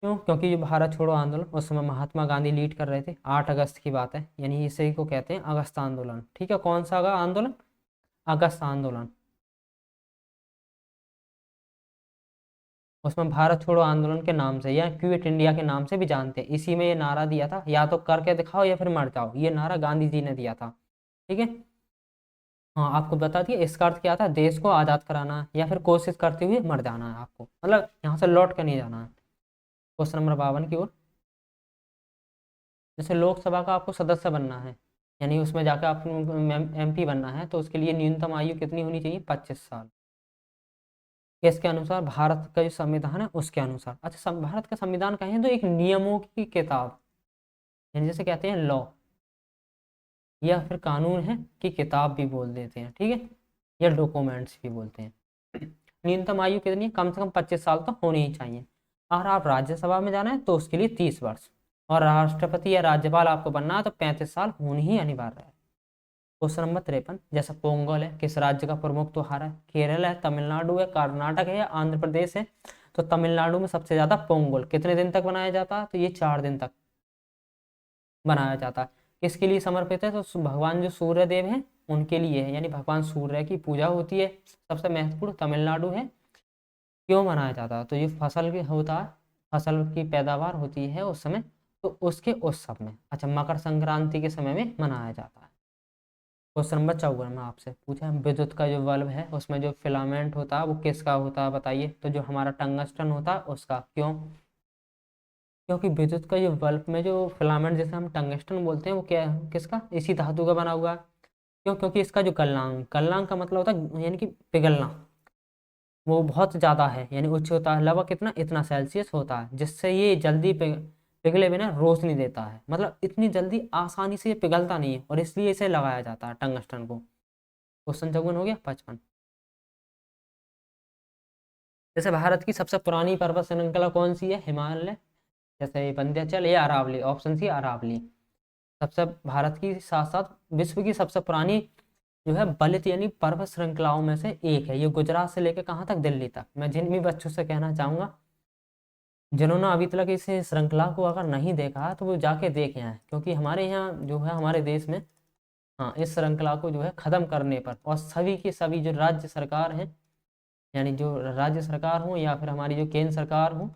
क्यों? क्योंकि ये भारत छोड़ो आंदोलन उस समय महात्मा गांधी लीड कर रहे थे, 8 अगस्त की बात है, यानी इसी को कहते हैं अगस्त आंदोलन। ठीक है, कौन सा आंदोलन? अगस्त आंदोलन। उसमें भारत छोड़ो आंदोलन के नाम से या क्विट इंडिया के नाम से भी जानते हैं, इसी में ये नारा दिया था, या तो करके दिखाओ या फिर मर जाओ, ये नारा गांधी जी ने दिया था। ठीक है, हाँ आपको बता दिया इसका अर्थ क्या था, देश को आज़ाद कराना है या फिर कोशिश करते हुए मर जाना है आपको, मतलब यहाँ से लौट कर नहीं जाना है। क्वेश्चन नंबर 52 की ओर, जैसे लोकसभा का आपको सदस्य बनना है, यानी उसमें जाकर आपको MP बनना है, तो उसके लिए न्यूनतम आयु कितनी होनी चाहिए? 25 साल। इसके अनुसार भारत का जो संविधान है उसके अनुसार, अच्छा भारत का संविधान कहें तो एक नियमों की किताब, यानी जैसे कहते हैं लॉ, या फिर कानून है कि किताब भी बोल देते हैं, ठीक है, या डॉक्यूमेंट्स भी बोलते हैं। न्यूनतम आयु कितनी है? कम से कम 25 साल तो होनी ही चाहिए। अगर आप राज्यसभा में जाना है तो उसके लिए 30 वर्ष, और राष्ट्रपति या राज्यपाल आपको बनना है तो 35 साल होनी ही अनिवार्य है। क्वेश्चन नंबर 53, जैसा पोंगल है किस राज्य का प्रमुख त्योहार है? केरल है, तमिलनाडु है, कर्नाटक है या आंध्र प्रदेश है? तो तमिलनाडु में सबसे ज्यादा पोंगल कितने दिन तक मनाया जाता है? तो ये 4 दिन तक मनाया जाता है। किसके लिए समर्पित है? तो भगवान जो सूर्य देव हैं उनके लिए है, यानी भगवान सूर्य की पूजा होती है। सबसे महत्वपूर्ण तमिलनाडु है। क्यों मनाया जाता है? तो ये फसल भी होता है, फसल की पैदावार होती है उस समय, तो उसके उत्सव में, अच्छा मकर संक्रांति के समय में मनाया जाता है। क्वेश्चन नंबर 54 में आपसे पूछा है, विद्युत का जो बल्ब है उसमें जो फिलामेंट होता है वो किसका होता है बताइए? तो जो हमारा टंगस्टन होता है उसका। क्यों? क्योंकि विद्युत का जो बल्ब में जो फिलामेंट जैसे हम टंगस्टन बोलते हैं वो क्या किसका? इसी धातु का बना हुआ है। क्यों? क्योंकि इसका जो गलनांक, गलनांक का मतलब होता है यानी कि पिघलना, वो बहुत ज़्यादा है, यानी उच्च होता है, लगभग कितना? इतना सेल्सियस होता है, जिससे ये जल्दी पिघले बिना रोशनी देता है, मतलब इतनी जल्दी आसानी से ये पिघलता नहीं है, और इसलिए इसे लगाया जाता है टंगस्टन को। क्वेश्चन 54 हो गया। 55, जैसे भारत की सबसे पुरानी पर्वत श्रृंखला कौन सी है? हिमालय, जैसे विंध्याचल या अरावली? Option C Aravalli. सबसे भारत की साथ साथ विश्व की सबसे पुरानी जो है बलित यानी पर्वत श्रृंखलाओं में से एक है। ये गुजरात से लेकर कहाँ तक? दिल्ली तक। मैं जिन भी बच्चों से कहना चाहूंगा जिन्होंने अभी तक इस श्रृंखला को अगर नहीं देखा है तो वो जाके देख आए, क्योंकि हमारे यहाँ जो है हमारे देश में, हाँ इस श्रृंखला को जो है खत्म करने पर, और सभी की सभी जो राज्य सरकार हैं, यानी जो राज्य सरकार हो या फिर हमारी जो केंद्र सरकार हो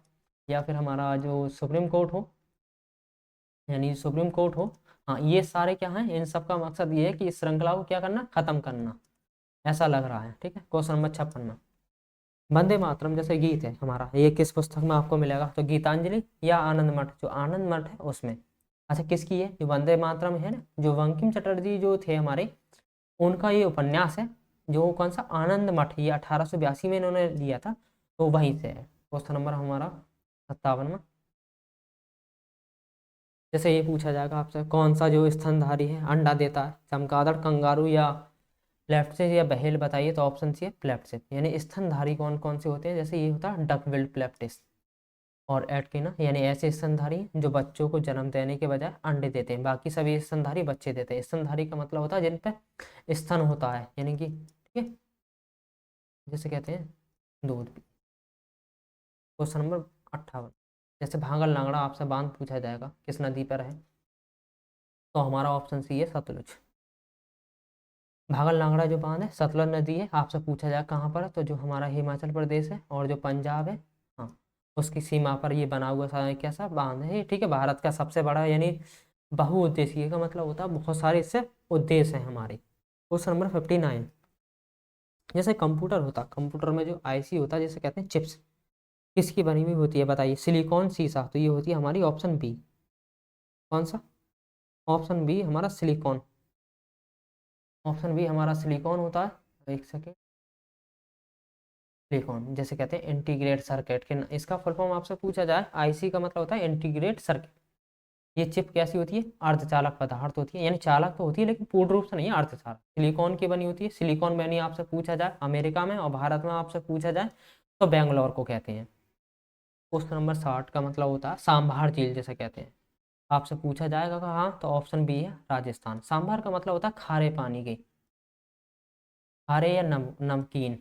या फिर हमारा जो सुप्रीम कोर्ट हो, यानी सुप्रीम कोर्ट हो, हाँ ये सारे क्या हैं, इन सब का मकसद ये है कि इस श्रृंखला को क्या करना? खत्म करना, ऐसा लग रहा है। ठीक है, क्वेश्चन नंबर 56 में, वंदे मातरम जैसे गीत है हमारा, ये किस पुस्तक में आपको मिलेगा? तो गीतांजलि या आनंद मठ? जो आनंद मठ है उसमें। अच्छा किसकी है? जो वंदे मातरम है ना, जो बंकिम चटर्जी जो थे हमारे, उनका ये उपन्यास है, जो कौन सा? आनंद मठ, ये 1882 में इन्होंने लिया था, तो वहीं से है। क्वेश्चन नंबर हमारा 57 में, जैसे ये पूछा जाएगा आपसे, कौन सा जो स्तनधारी है अंडा देता है? चमगादड़, कंगारू या लेफ्ट से या बहेल? बताइए। तो ऑप्शन सी है लेफ्ट से, यानी स्तनधारी कौन कौन से होते हैं? जैसे ये होता है डक बिल्ड प्लेप्टिस और एटकिना, यानी ऐसे स्तनधारी जो बच्चों को जन्म देने के बजाय अंडे देते हैं, बाकी सभी स्तनधारी बच्चे देते हैं। स्तनधारी का मतलब होता है जिन पे स्तन होता है, यानी कि ठीक है, जैसे कहते हैं दूध। क्वेश्चन नंबर 58, जैसे भागल लांगड़ा आपसे बांध पूछा जाएगा किस नदी पर है? तो हमारा ऑप्शन सी है सतलुज। भागल लांगड़ा जो बांध है सतलुज नदी है, आपसे पूछा जाए कहाँ पर है? तो जो हमारा हिमाचल प्रदेश है और जो पंजाब है, हाँ उसकी सीमा पर ये बना हुआ कैसा बांध है? ठीक है, भारत का सबसे बड़ा, यानी बहुउद्देशीय का मतलब होता है बहुत सारे इससे उद्देश्य हैं हमारे। क्वेश्चन नंबर 59, जैसे कंप्यूटर होता, कंप्यूटर में जो IC होता है जैसे कहते हैं चिप्स, किसकी बनी हुई होती है बताइए? सिलिकॉन, शीशा? तो ये होती है हमारी ऑप्शन बी। कौन सा? ऑप्शन बी हमारा सिलिकॉन। ऑप्शन बी हमारा सिलिकॉन होता है। एक सेकेंड, सिलिकॉन जैसे कहते हैं इंटीग्रेट सर्किट के, इसका फुल फॉर्म आपसे पूछा जाए, IC का मतलब होता है इंटीग्रेट सर्किट। ये चिप कैसी होती है? अर्धचालक पदार्थ होती है, यानी चालक तो होती है लेकिन पूर्ण रूप से नहीं है, अर्धचालक। सिलिकॉन की बनी होती है। सिलिकॉन वैली आपसे पूछा जाए अमेरिका में, और भारत में आपसे पूछा जाए तो बेंगलोर को कहते हैं। क्वेश्चन नंबर 60 का मतलब होता है सांभर झील जैसे कहते हैं, आपसे पूछा जाएगा कहाँ, तो ऑप्शन बी है राजस्थान। सांभर का मतलब होता है खारे पानी की, खारे या नमकीन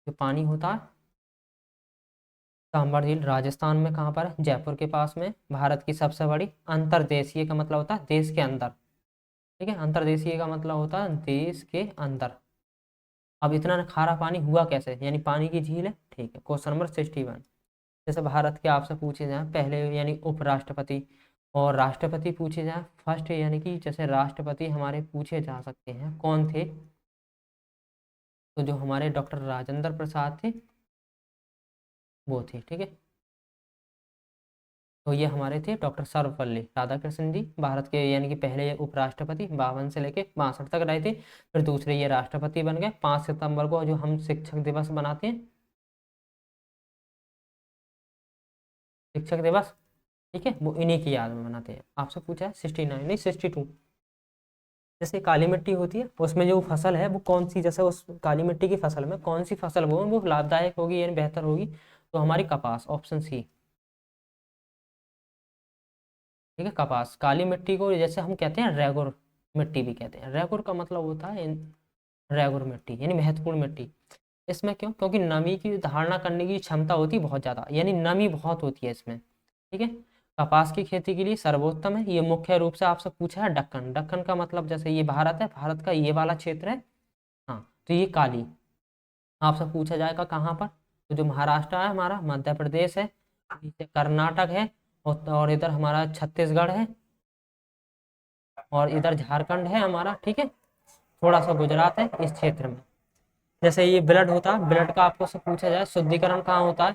जो पानी होता है। सांभर झील राजस्थान में कहाँ पर है, जयपुर के पास में। भारत की सबसे बड़ी अंतर्देशीय का मतलब होता है देश के अंदर, ठीक है। अंतर्देशीय का मतलब होता है देश के अंदर। अब इतना खारा पानी हुआ कैसे, यानी पानी की झील है, ठीक है। क्वेश्चन नंबर 61, जैसे भारत के आपसे पूछे जाए पहले यानी उपराष्ट्रपति और राष्ट्रपति पूछे जाए फर्स्ट, यानी कि जैसे राष्ट्रपति हमारे पूछे जा सकते हैं कौन थे, तो जो हमारे डॉक्टर राजेंद्र प्रसाद थे वो थे, ठीक है। तो ये हमारे थे डॉक्टर सर्वपल्ली राधाकृष्णन जी, भारत के यानी कि पहले ये उपराष्ट्रपति 52 से लेके 62 तक रहे थे। फिर दूसरे ये राष्ट्रपति बन गए 5 सितंबर को, जो हम शिक्षक दिवस बनाते हैं, शिक्षक दिवस, ठीक है, वो इन्हीं की याद में मनाते हैं। आपसे पूछा है 69 नहीं 62, जैसे काली मिट्टी होती है उसमें जो फसल है वो कौन सी, जैसे उस काली मिट्टी की फसल में कौन सी फसल वो लाभदायक होगी यानी बेहतर होगी, तो हमारी कपास, ऑप्शन सी, ठीक है। कपास, काली मिट्टी को जैसे हम कहते हैं रेगुर मिट्टी भी कहते हैं, रेगुर का मतलब होता है रेगुर मिट्टी यानी महत्वपूर्ण मिट्टी। इसमें क्यों, क्योंकि नमी की धारणा करने की क्षमता होती है बहुत ज़्यादा, यानी नमी बहुत होती है इसमें, ठीक है। कपास की खेती के लिए सर्वोत्तम है। ये मुख्य रूप से आपसे पूछा है दक्कन, दक्कन का मतलब जैसे ये भारत है, भारत का ये वाला क्षेत्र है, हाँ, तो ये काली आपसे पूछा जाएगा कहाँ पर, तो जो महाराष्ट्र है हमारा, मध्य प्रदेश है, नीचे कर्नाटक है, और इधर हमारा छत्तीसगढ़ है, और इधर झारखंड है हमारा, ठीक है। थोड़ा सा गुजरात है इस क्षेत्र में। जैसे ये ब्लड होता है, ब्लड का आपको से पूछा जाए शुद्धिकरण कहाँ होता है,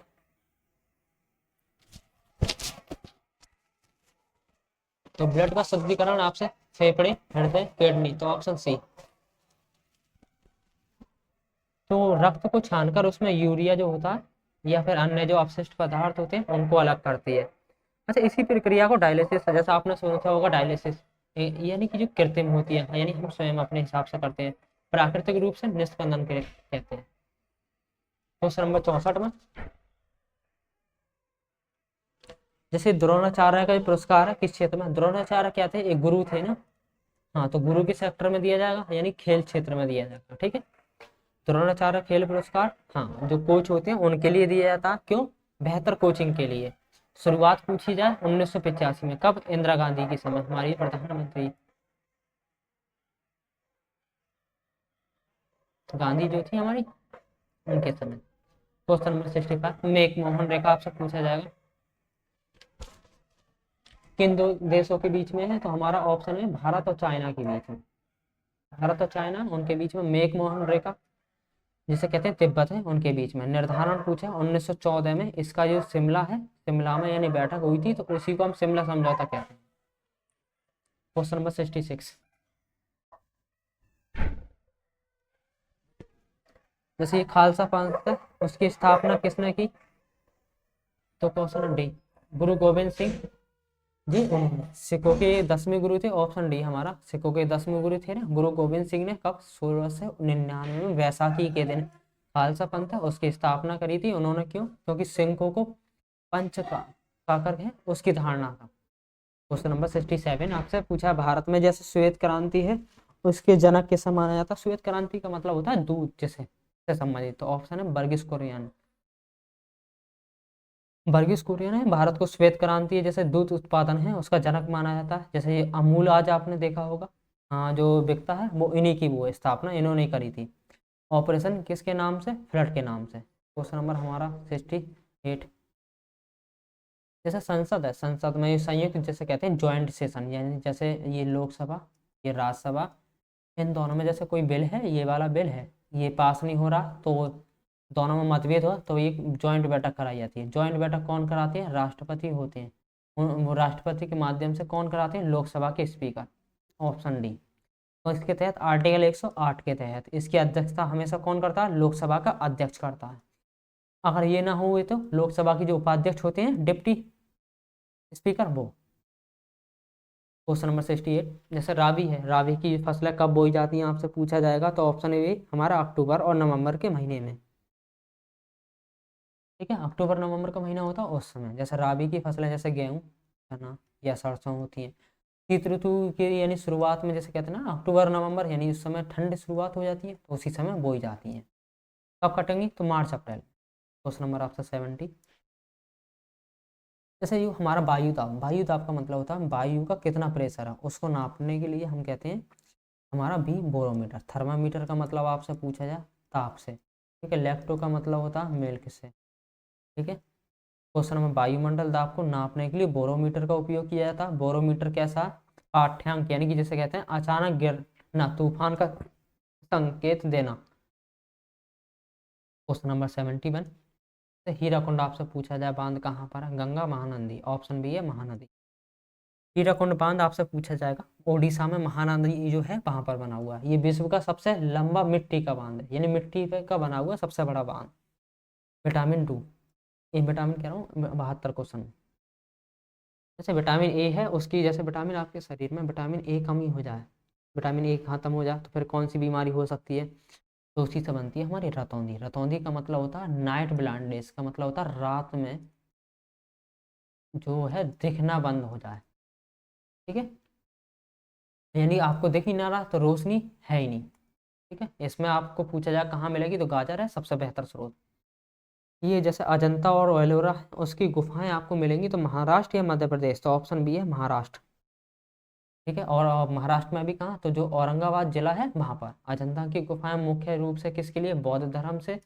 तो ब्लड का शुद्धिकरण आपसे फेफड़े, हृदय, किडनी, तो ऑप्शन सी। तो रक्त को छानकर उसमें यूरिया जो होता है या फिर अन्य जो अपशिष्ट पदार्थ होते हैं उनको अलग करती है। अच्छा, इसी प्रक्रिया को डायलिसिस, जैसा आपने सुना होगा डायलिसिस, यानी कि जो कृत्रिम होती है, यानी हम स्वयं अपने हिसाब से करते हैं, प्राकृतिक रूप से निष्पंदन के कहते हैं। क्वेश्चन नंबर 64 में, जैसे द्रोणाचार्य का जो पुरस्कार है किस क्षेत्र में, द्रोणाचार्य क्या थे, एक गुरु थे ना, हाँ, तो गुरु के सेक्टर में दिया जाएगा, यानी खेल क्षेत्र में दिया जाएगा, ठीक है। द्रोणाचार्य खेल पुरस्कार, हाँ, जो कोच होते हैं उनके लिए दिया जाता है, क्यों, बेहतर कोचिंग के लिए। शुरुआत पूछी जाए 1985 में, कब, इंदिरा गांधी के समय, हमारी प्रधानमंत्री गांधी जो थी हमारी, उनके समय। क्वेश्चन नंबर 65, मेक मोहन रेखा आपसे पूछा जाएगा किन दो देशों के बीच में है, तो हमारा ऑप्शन है भारत और चाइना के बीच में। भारत और चाइना उनके बीच में मेक मोहन रेखा, जिसे कहते हैं तिब्बत है उनके बीच में। निर्धारण पूछा 1914 में, इसका जो शिमला है, शिमला में यानी बैठक हुई थी, तो उसी को हम शिमला समझौता कहते हैं। क्वेश्चन नंबर 66, जैसे ये खालसा पंथ है उसकी स्थापना किसने की, तो क्वेश्चन डी, गुरु गोविंद सिंह जी, उन्होंने। सिखों के 10वें गुरु थे, ऑप्शन डी हमारा, सिखों के 10वें गुरु थे ना गुरु गोविंद सिंह ने, कब, 1699 में वैसाखी के दिन खालसा पंथ है उसकी स्थापना करी थी उन्होंने। क्यों, क्योंकि सिखों को पंच का काकर है उसकी धारणा था। क्वेश्चन नंबर 67 आपसे पूछा, भारत में जैसे श्वेत क्रांति है उसके जनक किसे माना जाता है, श्वेत क्रांति का मतलब होता है दूध जिसे से संबंधित, तो ऑप्शन है वर्गीस कुरियन। वर्गीस कुरियन है भारत को श्वेत क्रांति है जैसे दूध उत्पादन है उसका जनक माना जाता है। जैसे ये अमूल आज आपने देखा होगा, हाँ, जो बिकता है वो इन्हीं की वो स्थापना इन्होंने करी थी। ऑपरेशन किसके नाम से, फ्लड के नाम से। क्वेश्चन नंबर हमारा 68, जैसे संसद है, संसद में ये संयुक्त जैसे कहते हैं ज्वाइंट सेशन, यानी जैसे ये लोकसभा, ये राज्यसभा, इन दोनों में जैसे कोई बिल है, ये वाला बिल है, ये पास नहीं हो रहा, तो दोनों में मतभेद हो तो एक ज्वाइंट बैठक कराई जाती है। ज्वाइंट बैठक कौन कराते हैं, राष्ट्रपति होते हैं। वो राष्ट्रपति के माध्यम से कौन कराते हैं, लोकसभा के स्पीकर, ऑप्शन डी। और इसके तहत आर्टिकल 108 के तहत इसकी अध्यक्षता हमेशा कौन करता है, लोकसभा का अध्यक्ष करता है। अगर ये ना हुए तो लोकसभा की जो उपाध्यक्ष होते हैं डिप्टी स्पीकर, वो। क्वेश्चन नंबर 68, जैसे राबी है, राबी की फसलें कब बोई जाती हैं आपसे पूछा जाएगा, तो ऑप्शन ए हमारा अक्टूबर और नवंबर के महीने में, ठीक है। अक्टूबर नवंबर का महीना होता है उस समय, जैसे राबी की फसलें जैसे गेहूँ, चना या सरसों होती है। शीत ऋतु के यानी शुरुआत में जैसे कहते हैं ना अक्टूबर नवंबर, यानी उस समय ठंड शुरुआत हो जाती है, तो उसी समय बोई जाती है। कब कटेंगी? तो मार्च अप्रैल। क्वेश्चन नंबर आपसे 70। जैसे जो हमारा वायु दाब का मतलब होता है वायु का कितना प्रेशर है, उसको नापने के लिए हम कहते हैं हमारा बी बोरोमीटर। थर्मामीटर का मतलब आपसे पूछा जाए ताप से, ठीक है। लैक्टो का मतलब होता है मिल्क से, ठीक है। क्वेश्चन में वायुमंडल दाब को नापने के लिए बोरोमीटर का उपयोग किया जाता है। बोरोमीटर कैसा? पाठ्यांक, यानी कि जिसे कहते हैं अचानक गिरना, तूफान का संकेत देना। Question number 71। हीराकुंड आपसे पूछा जाए बांध कहाँ पर है? गंगा महानदी, ऑप्शन बी है महानदी। हीराकुंड बांध आपसे पूछा जाएगा ओडिशा में, महानदी जो है वहां पर बना हुआ है। ये विश्व का सबसे लंबा मिट्टी का बांध है, यानी मिट्टी का बना हुआ सबसे बड़ा बांध। विटामिन 2, ये विटामिन कह रहा हूँ 72 क्वेश्चन। जैसे विटामिन ए है उसकी, जैसे विटामिन आपके शरीर में विटामिन ए कमी हो जाए, विटामिन ए खत्म हो जाए तो फिर कौन सी बीमारी हो सकती है? तो उसी से बनती है हमारी रतौंधी। रतौंधी का मतलब होता है नाइट ब्लाइंडनेस, का मतलब होता है रात में जो है दिखना बंद हो जाए, ठीक है। यानी आपको दिख ही ना रहा तो रोशनी है ही नहीं, ठीक है। इसमें आपको पूछा जाए कहाँ मिलेगी, तो गाजर है सबसे बेहतर स्रोत। ये जैसे अजंता और एलोरा उसकी गुफाएं आपको मिलेंगी तो महाराष्ट्र या मध्य प्रदेश, तो ऑप्शन बी है महाराष्ट्र, ठीक है। और महाराष्ट्र में भी कहाँ? तो जो औरंगाबाद जिला है वहां पर। अजंता की गुफाएं मुख्य रूप से किसके लिए? बौद्ध धर्म से।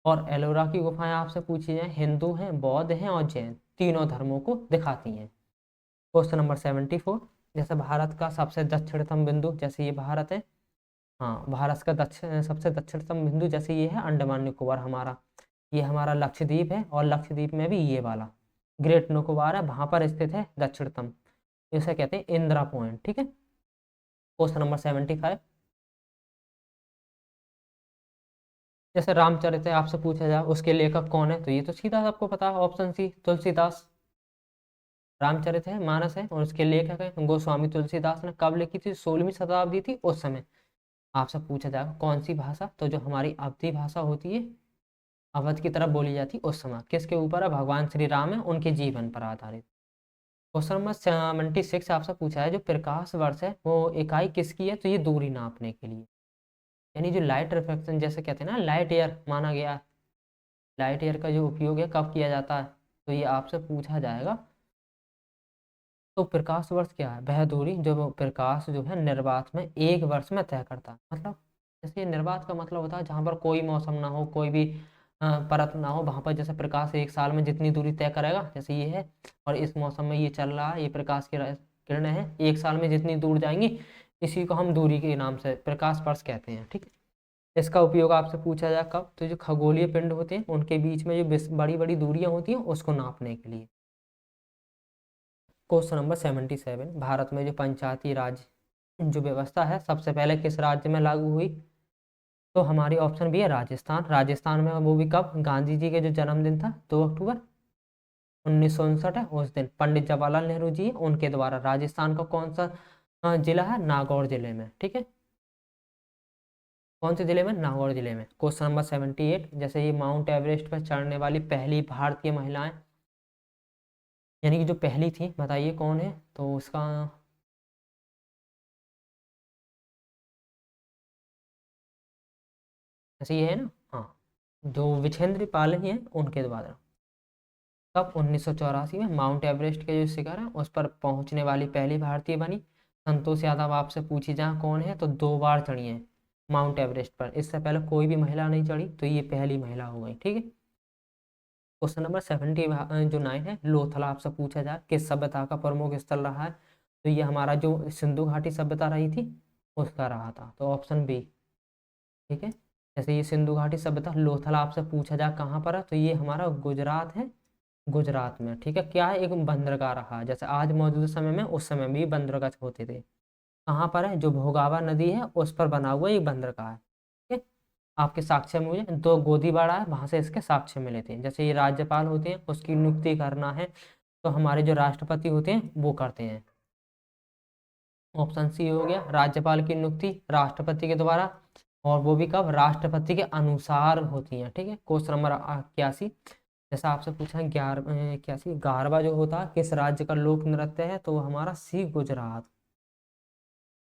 और एलोरा की गुफाएं आपसे पूछी जाए हिंदू हैं, बौद्ध हैं और जैन, तीनों धर्मों को दिखाती हैं। Question number 74। जैसे भारत का सबसे दक्षिणतम बिंदु, जैसे ये भारत है, हाँ भारत का सबसे दक्षिणतम बिंदु जैसे ये है अंडमान निकोबार हमारा, ये हमारा लक्षद्वीप है, और लक्षद्वीप में भी ये वाला ग्रेट निकोबार है, वहां पर स्थित है दक्षिणतम, इसे कहते हैं इंदिरा पॉइंट, ठीक है। Question number 75। जैसे रामचरित आपसे पूछा जाए उसके लेखक कौन है, तो ये तो सीधा आपको पता है, ऑप्शन सी तुलसीदास। रामचरित है मानस है और उसके लेखक है गोस्वामी तुलसीदास ने। कब लिखी थी? 16वीं शताब्दी थी उस समय। आपसे पूछा जाएगा कौन सी भाषा, तो जो हमारी अवधी भाषा होती है, अवध की तरफ बोली जाती उस समय। किसके ऊपर है? भगवान श्री राम है, उनके जीवन पर आधारित। क्वेश्चन नंबर 76 आपसे पूछा है जो प्रकाश वर्ष है वो इकाई किसकी है, तो ये दूरी नापने के लिए, यानी जो लाइट रिफ्लेक्शन जैसे कहते हैं ना लाइट ईयर माना गया है, लाइट ईयर का जो उपयोग है कब किया जाता है, तो ये आपसे पूछा जाएगा। तो प्रकाश वर्ष क्या है? वह दूरी जो प्रकाश जो है निर्वात में एक वर्ष में तय करता है। मतलब जैसे ये निर्वात का मतलब होता है जहाँ पर कोई मौसम ना हो, कोई भी परत ना हो, वहां पर जैसे प्रकाश एक साल में जितनी दूरी तय करेगा, जैसे ये है और इस मौसम में ये चल रहा है, ये प्रकाश की किरणें हैं, एक साल में जितनी दूर जाएंगी, इसी को हम दूरी के नाम से प्रकाश वर्ष कहते हैं, ठीक है। इसका उपयोग आपसे पूछा जाए कब, तो जो खगोलीय पिंड होते हैं उनके बीच में जो बड़ी बड़ी दूरियां होती हैं उसको नापने के लिए। Question number 77। भारत में जो पंचायती राज जो व्यवस्था है सबसे पहले किस राज्य में लागू हुई, तो हमारी ऑप्शन भी है राजस्थान। राजस्थान में वो भी कब? गांधी जी के जो जन्मदिन था 2 अक्टूबर 1959 है, उस दिन पंडित जवाहरलाल नेहरू जी उनके द्वारा। राजस्थान का कौन सा जिला है? नागौर जिले में, ठीक है। कौन से जिले में? नागौर जिले में। Question number 78। जैसे ये माउंट एवरेस्ट पर चढ़ने वाली पहली भारतीय महिलाएं, यानी कि जो पहली थी, बताइए कौन है, तो उसका ऐसे ये है ना, हाँ जो विछेंद्र पाल ही हैं उनके द्वारा। कब? 1984 में माउंट एवरेस्ट के जो शिखर है उस पर पहुंचने वाली पहली भारतीय बनी। संतोष यादव आपसे पूछी जहाँ कौन है, तो 2 बार चढ़ी है माउंट एवरेस्ट पर, इससे पहले कोई भी महिला नहीं चढ़ी, तो ये पहली महिला हो गई, ठीक है। क्वेश्चन नंबर 79 है लोथल आपसे पूछा जाए किस सभ्यता का प्रमुख स्थल रहा है, तो ये हमारा जो सिंधु घाटी सभ्यता रही थी उसका रहा था, तो ऑप्शन बी, ठीक है। जैसे ये सिंधु घाटी सभ्यता लोथल आपसे पूछा जाए कहाँ पर है, तो ये हमारा गुजरात है, गुजरात में, ठीक है। क्या है? एक बंदरगाह रहा है, जैसे आज मौजूदा समय में उस समय भी बंदरगाह होते थे। कहाँ पर है? जो भोगावा नदी है उस पर बना हुआ एक बंदरगाह है, ठीक है। आपके साक्ष्य में मुझे 2 गोदीबाड़ा है, वहां से इसके साक्ष्य मिले थे। जैसे ये राज्यपाल होते हैं उसकी नियुक्ति करना है, तो हमारे जो राष्ट्रपति होते हैं वो करते हैं। ऑप्शन सी हो गया, राज्यपाल की नियुक्ति राष्ट्रपति के द्वारा, और वो भी कब? राष्ट्रपति के अनुसार होती है, ठीक है। Question number 81। जैसा आपसे पूछा है क्या सी गारबा जो होता है किस राज्य का लोक नृत्य है, तो वो हमारा सी गुजरात।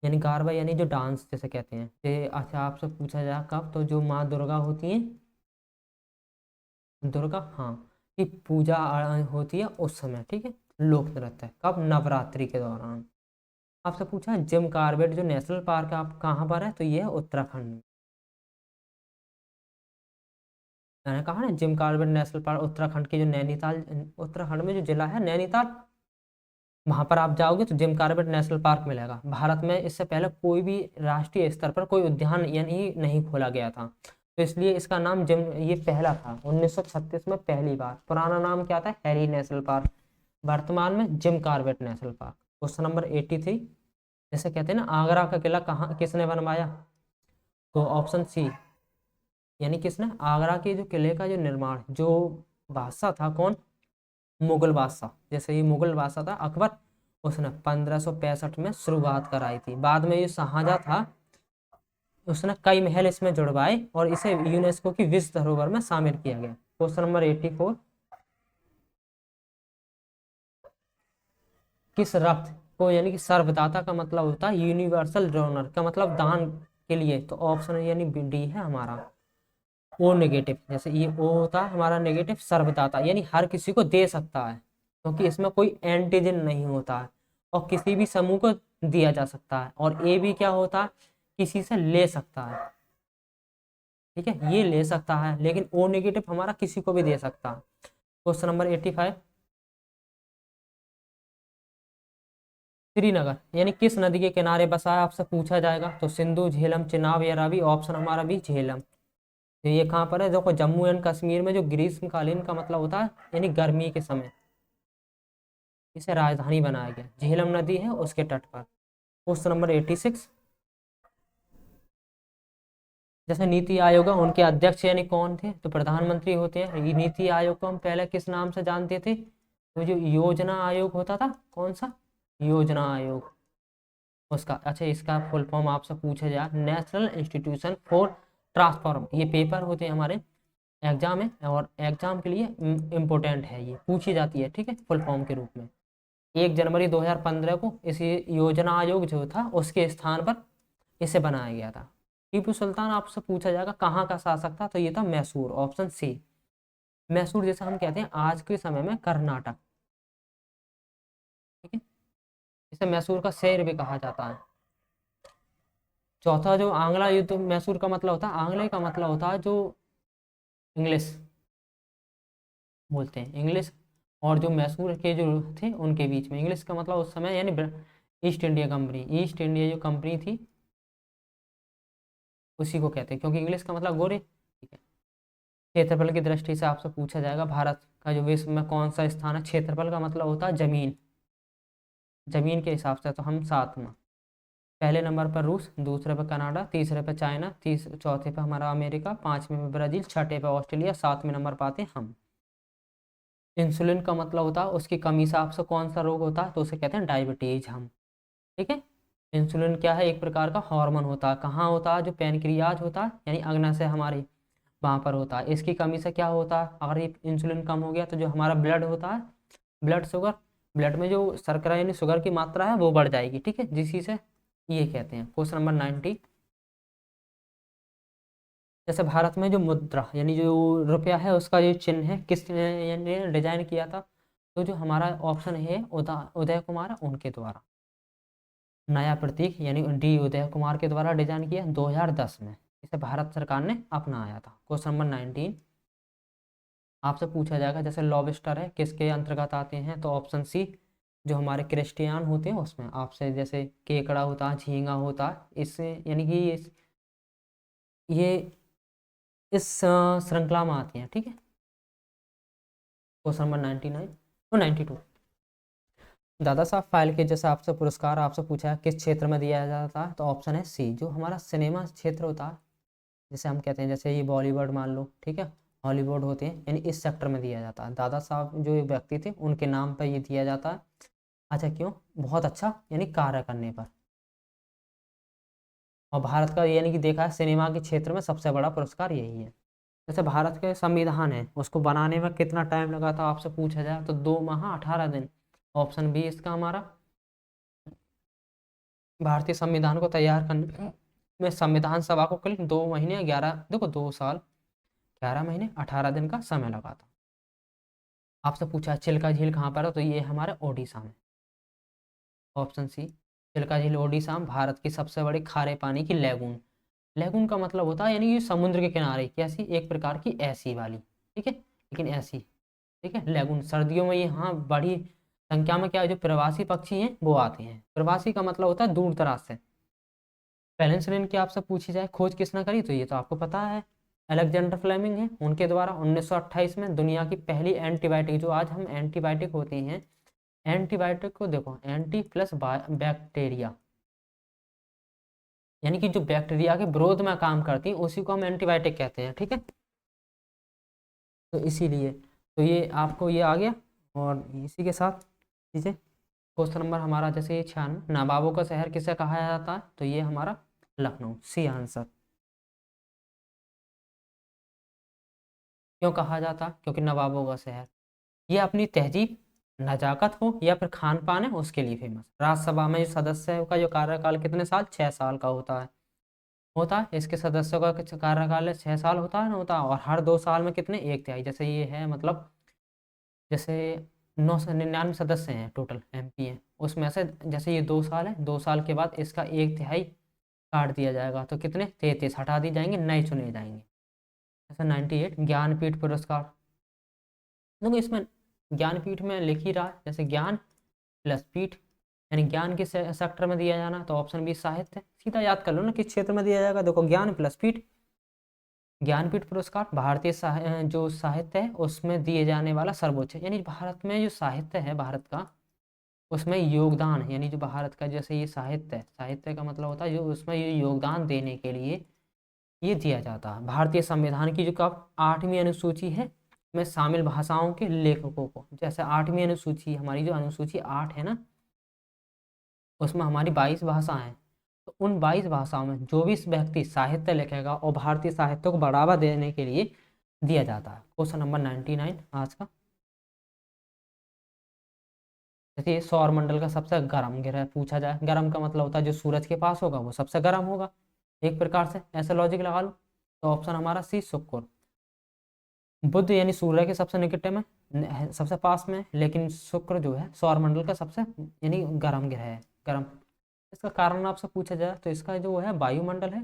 यानी गारबा यानी जो डांस जैसे कहते हैं। अच्छा आपसे पूछा जाए कब, तो जो माँ दुर्गा होती है, दुर्गा, हाँ, की पूजा होती है उस समय, ठीक है। लोक नृत्य कब, नवरात्रि के दौरान। आपसे पूछा है जिम कॉर्बेट जो नेशनल पार्क है आप कहाँ पर है, तो ये है उत्तराखंड में। मैंने कहा ना Jim Corbett national park Uttarakhand के जो नैनीताल, उत्तराखंड में जो जिला है नैनीताल, वहां पर आप जाओगे तो जिम कॉर्बेट नेशनल पार्क मिलेगा। भारत में इससे पहले कोई भी राष्ट्रीय स्तर पर कोई उद्यान यानी नहीं खोला गया था, तो इसलिए इसका नाम जिम, ये पहला था 1936 में पहली बार। पुराना नाम क्या था, हैरी नेशनल पार्क, वर्तमान में Jim Corbett national park. Question number 83, जैसे कहते हैं ना आगरा का किला कहाँ किसने बनवाया, तो ऑप्शन सी, यानी किसने, आगरा के जो किले का जो निर्माण, जो बादशाह था कौन, मुगल बादशाह। जैसे ये मुगल बादशाह था अकबर, उसने 1565 में शुरुआत कराई थी। बाद में ये शाहजहां था, उसने कई महल इसमें जुड़वाए और इसे यूनेस्को की विश्व धरोहर में शामिल किया गया। क्वेश्चन नंबर 84, किस रक्त को, यानी कि सर्वदाता का मतलब होता है यूनिवर्सल डोनर का मतलब दान के लिए, तो ऑप्शन यानी डी है हमारा ओ नेगेटिव। जैसे ये ओ होता है हमारा नेगेटिव, सर्वदाता यानी हर किसी को दे सकता है, क्योंकि इसमें कोई एंटीजन नहीं होता है और किसी भी समूह को दिया जा सकता है। और ए भी क्या होता है, किसी से ले सकता है, ठीक है, ये ले सकता है, लेकिन ओ नेगेटिव हमारा किसी को भी दे सकता है। क्वेश्चन नंबर 85, श्रीनगर यानी किस नदी के किनारे बसा है, आपसे पूछा जाएगा, तो सिंधु, झेलम, चिनाब या रावी, ऑप्शन हमारा भी झेलम। तो ये कहाँ पर है, देखो जम्मू एंड कश्मीर में जो ग्रीष्मकालीन का मतलब होता है यानी गर्मी के समय इसे राजधानी बनाया गया, झेलम नदी है उसके तट पर। क्वेश्चन नंबर 86, जैसे नीति आयोग है उनके अध्यक्ष यानी कौन थे, तो प्रधानमंत्री होते हैं। ये नीति आयोग को हम पहले किस नाम से जानते थे, तो जो योजना आयोग होता था, कौन सा, योजना आयोग, उसका। अच्छा इसका फुल फॉर्म आपसे पूछा जाए, नेशनल इंस्टीट्यूशन फॉर ट्रांसफॉर्म। ये पेपर होते हैं हमारे एग्जाम है और एग्जाम के लिए इम्पोर्टेंट है, ये पूछी जाती है, ठीक है, फुल फॉर्म के रूप में। 1 जनवरी 2015 को इस योजना आयोग जो था उसके स्थान पर इसे बनाया गया था। टीपू सुल्तान आपसे पूछा जाएगा कहाँ का शासक था, तो ये था मैसूर, ऑप्शन सी। मैसूर जैसे हम कहते हैं आज के समय में कर्नाटक, ठीक है, इसे मैसूर का शहर भी कहा जाता है। चौथा जो आंग्ला युद्ध, मैसूर का मतलब होता है, आंग्ले का मतलब होता है जो इंग्लिश बोलते हैं, इंग्लिश और जो मैसूर के जो थे उनके बीच में, इंग्लिश का मतलब उस समय यानी east India company, east India जो कंपनी थी उसी को कहते हैं, क्योंकि इंग्लिश का मतलब गोरे, ठीक है। क्षेत्रफल की दृष्टि से आपसे पूछा जाएगा भारत का जो विश्व में कौन सा स्थान है, क्षेत्रफल का मतलब होता है जमीन, जमीन के हिसाब से, तो हम 7वां। पहले नंबर पर रूस, दूसरे पर कनाडा, तीसरे पर चाइना, चौथे पर हमारा अमेरिका, 5वें पर ब्राजील, छठे पर ऑस्ट्रेलिया, 7वें नंबर पाते हम। इंसुलिन का मतलब होता है उसकी कमी से आपसे कौन सा रोग होता है, तो उसे कहते हैं डायबिटीज हम, ठीक है। इंसुलिन क्या है, एक प्रकार का हार्मोन होता है, कहाँ होता है, जो पैनक्रियाज होता है यानी अग्नाशय हमारे वहाँ पर होता है। इसकी कमी से क्या होता है, अगर ये इंसुलिन कम हो गया तो जो हमारा ब्लड होता है, ब्लड शुगर, ब्लड में जो शर्करा यानी शुगर की मात्रा है वो बढ़ जाएगी, ठीक है, जिसी से ये कहते हैं। क्वेश्चन नंबर 90, जैसे भारत में जो मुद्रा यानी जो रुपया है उसका जो चिन्ह है किसने यानी डिजाइन किया था, तो जो हमारा ऑप्शन है उदय कुमार उनके द्वारा, नया प्रतीक यानी डी उदय कुमार के द्वारा डिजाइन किया 2010 में, इसे भारत सरकार ने अपनाया था। क्वेश्चन नंबर 19, आपसे पूछा जाएगा जैसे लॉबस्टर है किसके अंतर्गत आते हैं, तो ऑप्शन सी, जो हमारे क्रिस्टियान होते हैं उसमें। आपसे जैसे केकड़ा होता है, झींगा होता है, इससे यानी कि ये इस श्रृंखला में आती हैं, ठीक है। क्वेश्चन नंबर 99 तो 92, दादा साहब फाइल के जैसे आपसे पुरस्कार आपसे पूछा है किस क्षेत्र में दिया जाता है, तो ऑप्शन है सी, जो हमारा सिनेमा क्षेत्र होता है, जैसे हम कहते हैं जैसे ये बॉलीवुड मान लो, ठीक है, हॉलीवुड होते हैं, यानी इस सेक्टर में दिया जाता है। दादा साहब जो एक व्यक्ति थे उनके नाम पर ये दिया जाता है। अच्छा क्यों, बहुत अच्छा यानी कार्य करने पर। और भारत का यानी कि देखा है सिनेमा के क्षेत्र में सबसे बड़ा पुरस्कार यही है। जैसे भारत के संविधान है, उसको बनाने में कितना टाइम लगा था आपसे पूछा जाए तो 2 माह 18 दिन। ऑप्शन बी इसका हमारा। भारतीय संविधान को तैयार करने में संविधान सभा को कुल 2 महीने 11, देखो 2 साल 11 महीने 18 दिन का समय लगा था। आपसे पूछा चिल्का झील कहाँ पर है, तो ये हमारे ओडिशा में। ऑप्शन सी, चिल्का झील ओडिशा में, भारत की सबसे बड़ी खारे पानी की लेगून। लेगून का मतलब होता है यानी कि समुद्र के किनारे कैसी, एक प्रकार की ऐसी वाली, ठीक है, लेकिन ऐसी, ठीक है। लेगून सर्दियों में यहाँ बड़ी संख्या में क्या है, जो प्रवासी पक्षी हैं वो आते हैं। प्रवासी का मतलब होता है दूर दराज से। पेनिसिलिन की आपसे पूछी जाए खोज किसने करी, तो ये तो आपको पता है, अलेक्जेंडर फ्लेमिंग है। उनके द्वारा 1928 में दुनिया की पहली एंटीबायोटिक, जो आज हम एंटीबायोटिक होती हैं, एंटीबायोटिक को देखो एंटी प्लस बैक्टीरिया, यानी कि जो बैक्टीरिया के विरोध में काम करती है उसी को हम एंटीबायोटिक कहते हैं, ठीक है। तो इसीलिए तो ये आपको ये आ गया। और इसी के साथ चीज़ें, क्वेश्चन नंबर हमारा जैसे ये 96, नवाबों का शहर किसे कहा जाता है, तो ये हमारा लखनऊ, सी आंसर। क्यों कहा जाता है, क्योंकि नवाबों का शहर ये अपनी तहजीब, नजाकत हो या फिर खान पान है उसके लिए फेमस। राज्यसभा में जो सदस्य का जो कार्यकाल कितने साल, 6 साल का होता है। इसके सदस्यों का कार्यकाल 6 साल होता है ना, होता है। और हर 2 साल में कितने, 1/3, जैसे ये है मतलब जैसे 999 सदस्य हैं टोटल एमपी हैं, उसमें से जैसे ये 2 साल है, 2 साल के बाद इसका 1/3 काट दिया जाएगा, तो कितने 33 हटा दिए जाएंगे, नए चुने जाएंगे। जैसे 98 ज्ञानपीठ पुरस्कार, देखो इसमें ज्ञानपीठ में लिख ही रहा है, जैसे ज्ञान प्लस पीठ, यानी ज्ञान किस सेक्टर में दिया जाना, तो ऑप्शन बी साहित्य। सीधा याद कर लो ना किस क्षेत्र में दिया जाएगा, देखो ज्ञान प्लस पीठ। ज्ञानपीठ पुरस्कार भारतीय जो साहित्य है उसमें दिए जाने वाला सर्वोच्च, यानी भारत में जो साहित्य है भारत का, उसमें योगदान, यानी जो भारत का जैसे ये साहित्य है, साहित्य का मतलब होता है जो उसमें ये योगदान देने के लिए ये दिया जाता है। भारतीय संविधान की जो का 8वीं अनुसूची है में शामिल भाषाओं के लेखकों को, जैसे 8वीं अनुसूची, हमारी जो अनुसूची 8 है ना, उसमें हमारी 22 भाषा हैं। तो उन 22 भाषाओं में जो भी व्यक्ति साहित्य लिखेगा और भारतीय साहित्य को बढ़ावा देने के लिए दिया जाता है। क्वेश्चन नंबर 99 आज का, जैसे सौर मंडल का सबसे गर्म ग्रह पूछा जाए, गर्म का मतलब होता है जो सूरज के पास होगा वो सबसे गर्म होगा, एक प्रकार से ऐसा लॉजिक लगा लो। तो ऑप्शन हमारा सी, शुक्र। बुध यानी सूर्य के सबसे निकट में, सबसे पास में, लेकिन शुक्र जो है सौर मंडल का सबसे यानी गर्म ग्रह है, गर्म। इसका कारण आपसे पूछा जाए तो इसका जो है वायुमंडल है,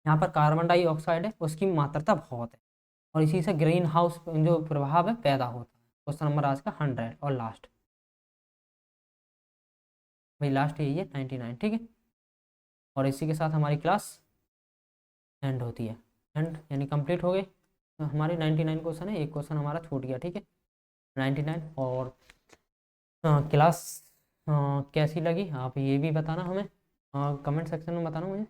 यहाँ पर कार्बन डाइऑक्साइड है, उसकी मात्रा बहुत है, और इसी से ग्रीन हाउस जो प्रभाव है पैदा होता है। क्वेश्चन नंबर आज का 100 और लास्ट, भाई लास्ट यही है 99, ठीक है। और इसी के साथ हमारी क्लास एंड होती है, एंड यानी कंप्लीट हो गई। तो हमारे 99 क्वेश्चन है, एक क्वेश्चन हमारा छूट गया, ठीक है। 99 और क्लास कैसी लगी आप ये भी बताना हमें, कमेंट सेक्शन में बताना मुझे।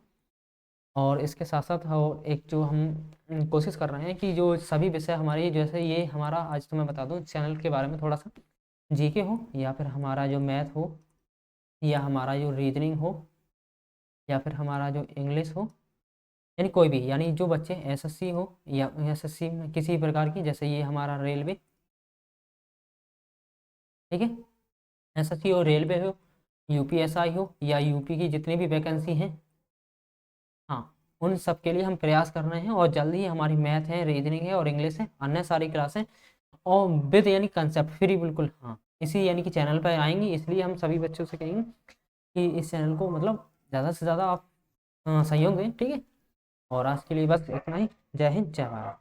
और इसके साथ साथ और एक जो हम कोशिश कर रहे हैं कि जो सभी विषय हमारे, जैसे ये हमारा आज तो मैं बता दूं चैनल के बारे में थोड़ा सा, जीके हो या फिर हमारा जो मैथ हो या हमारा जो रीजनिंग हो या फिर हमारा जो इंग्लिश हो, यानी कोई भी, यानी जो बच्चे एसएससी हो या एसएससी में किसी प्रकार की, जैसे ये हमारा रेलवे, ठीक है, एसएससी हो, रेलवे हो, यूपीएसआई हो या यूपी की जितनी भी वैकेंसी हैं, हाँ उन सब के लिए हम प्रयास कर रहे हैं। और जल्दी ही हमारी मैथ है, रीजनिंग है और इंग्लिश है, अन्य सारी क्लासें और विद यानी कंसेप्ट फ्री बिल्कुल, हाँ इसी यानी कि चैनल पर आएंगी। इसलिए हम सभी बच्चों से कहेंगे कि इस चैनल को मतलब ज़्यादा से ज़्यादा आप सहयोग दें, ठीक है। और आज के लिए बस इतना ही। जय हिंद, जय भारत।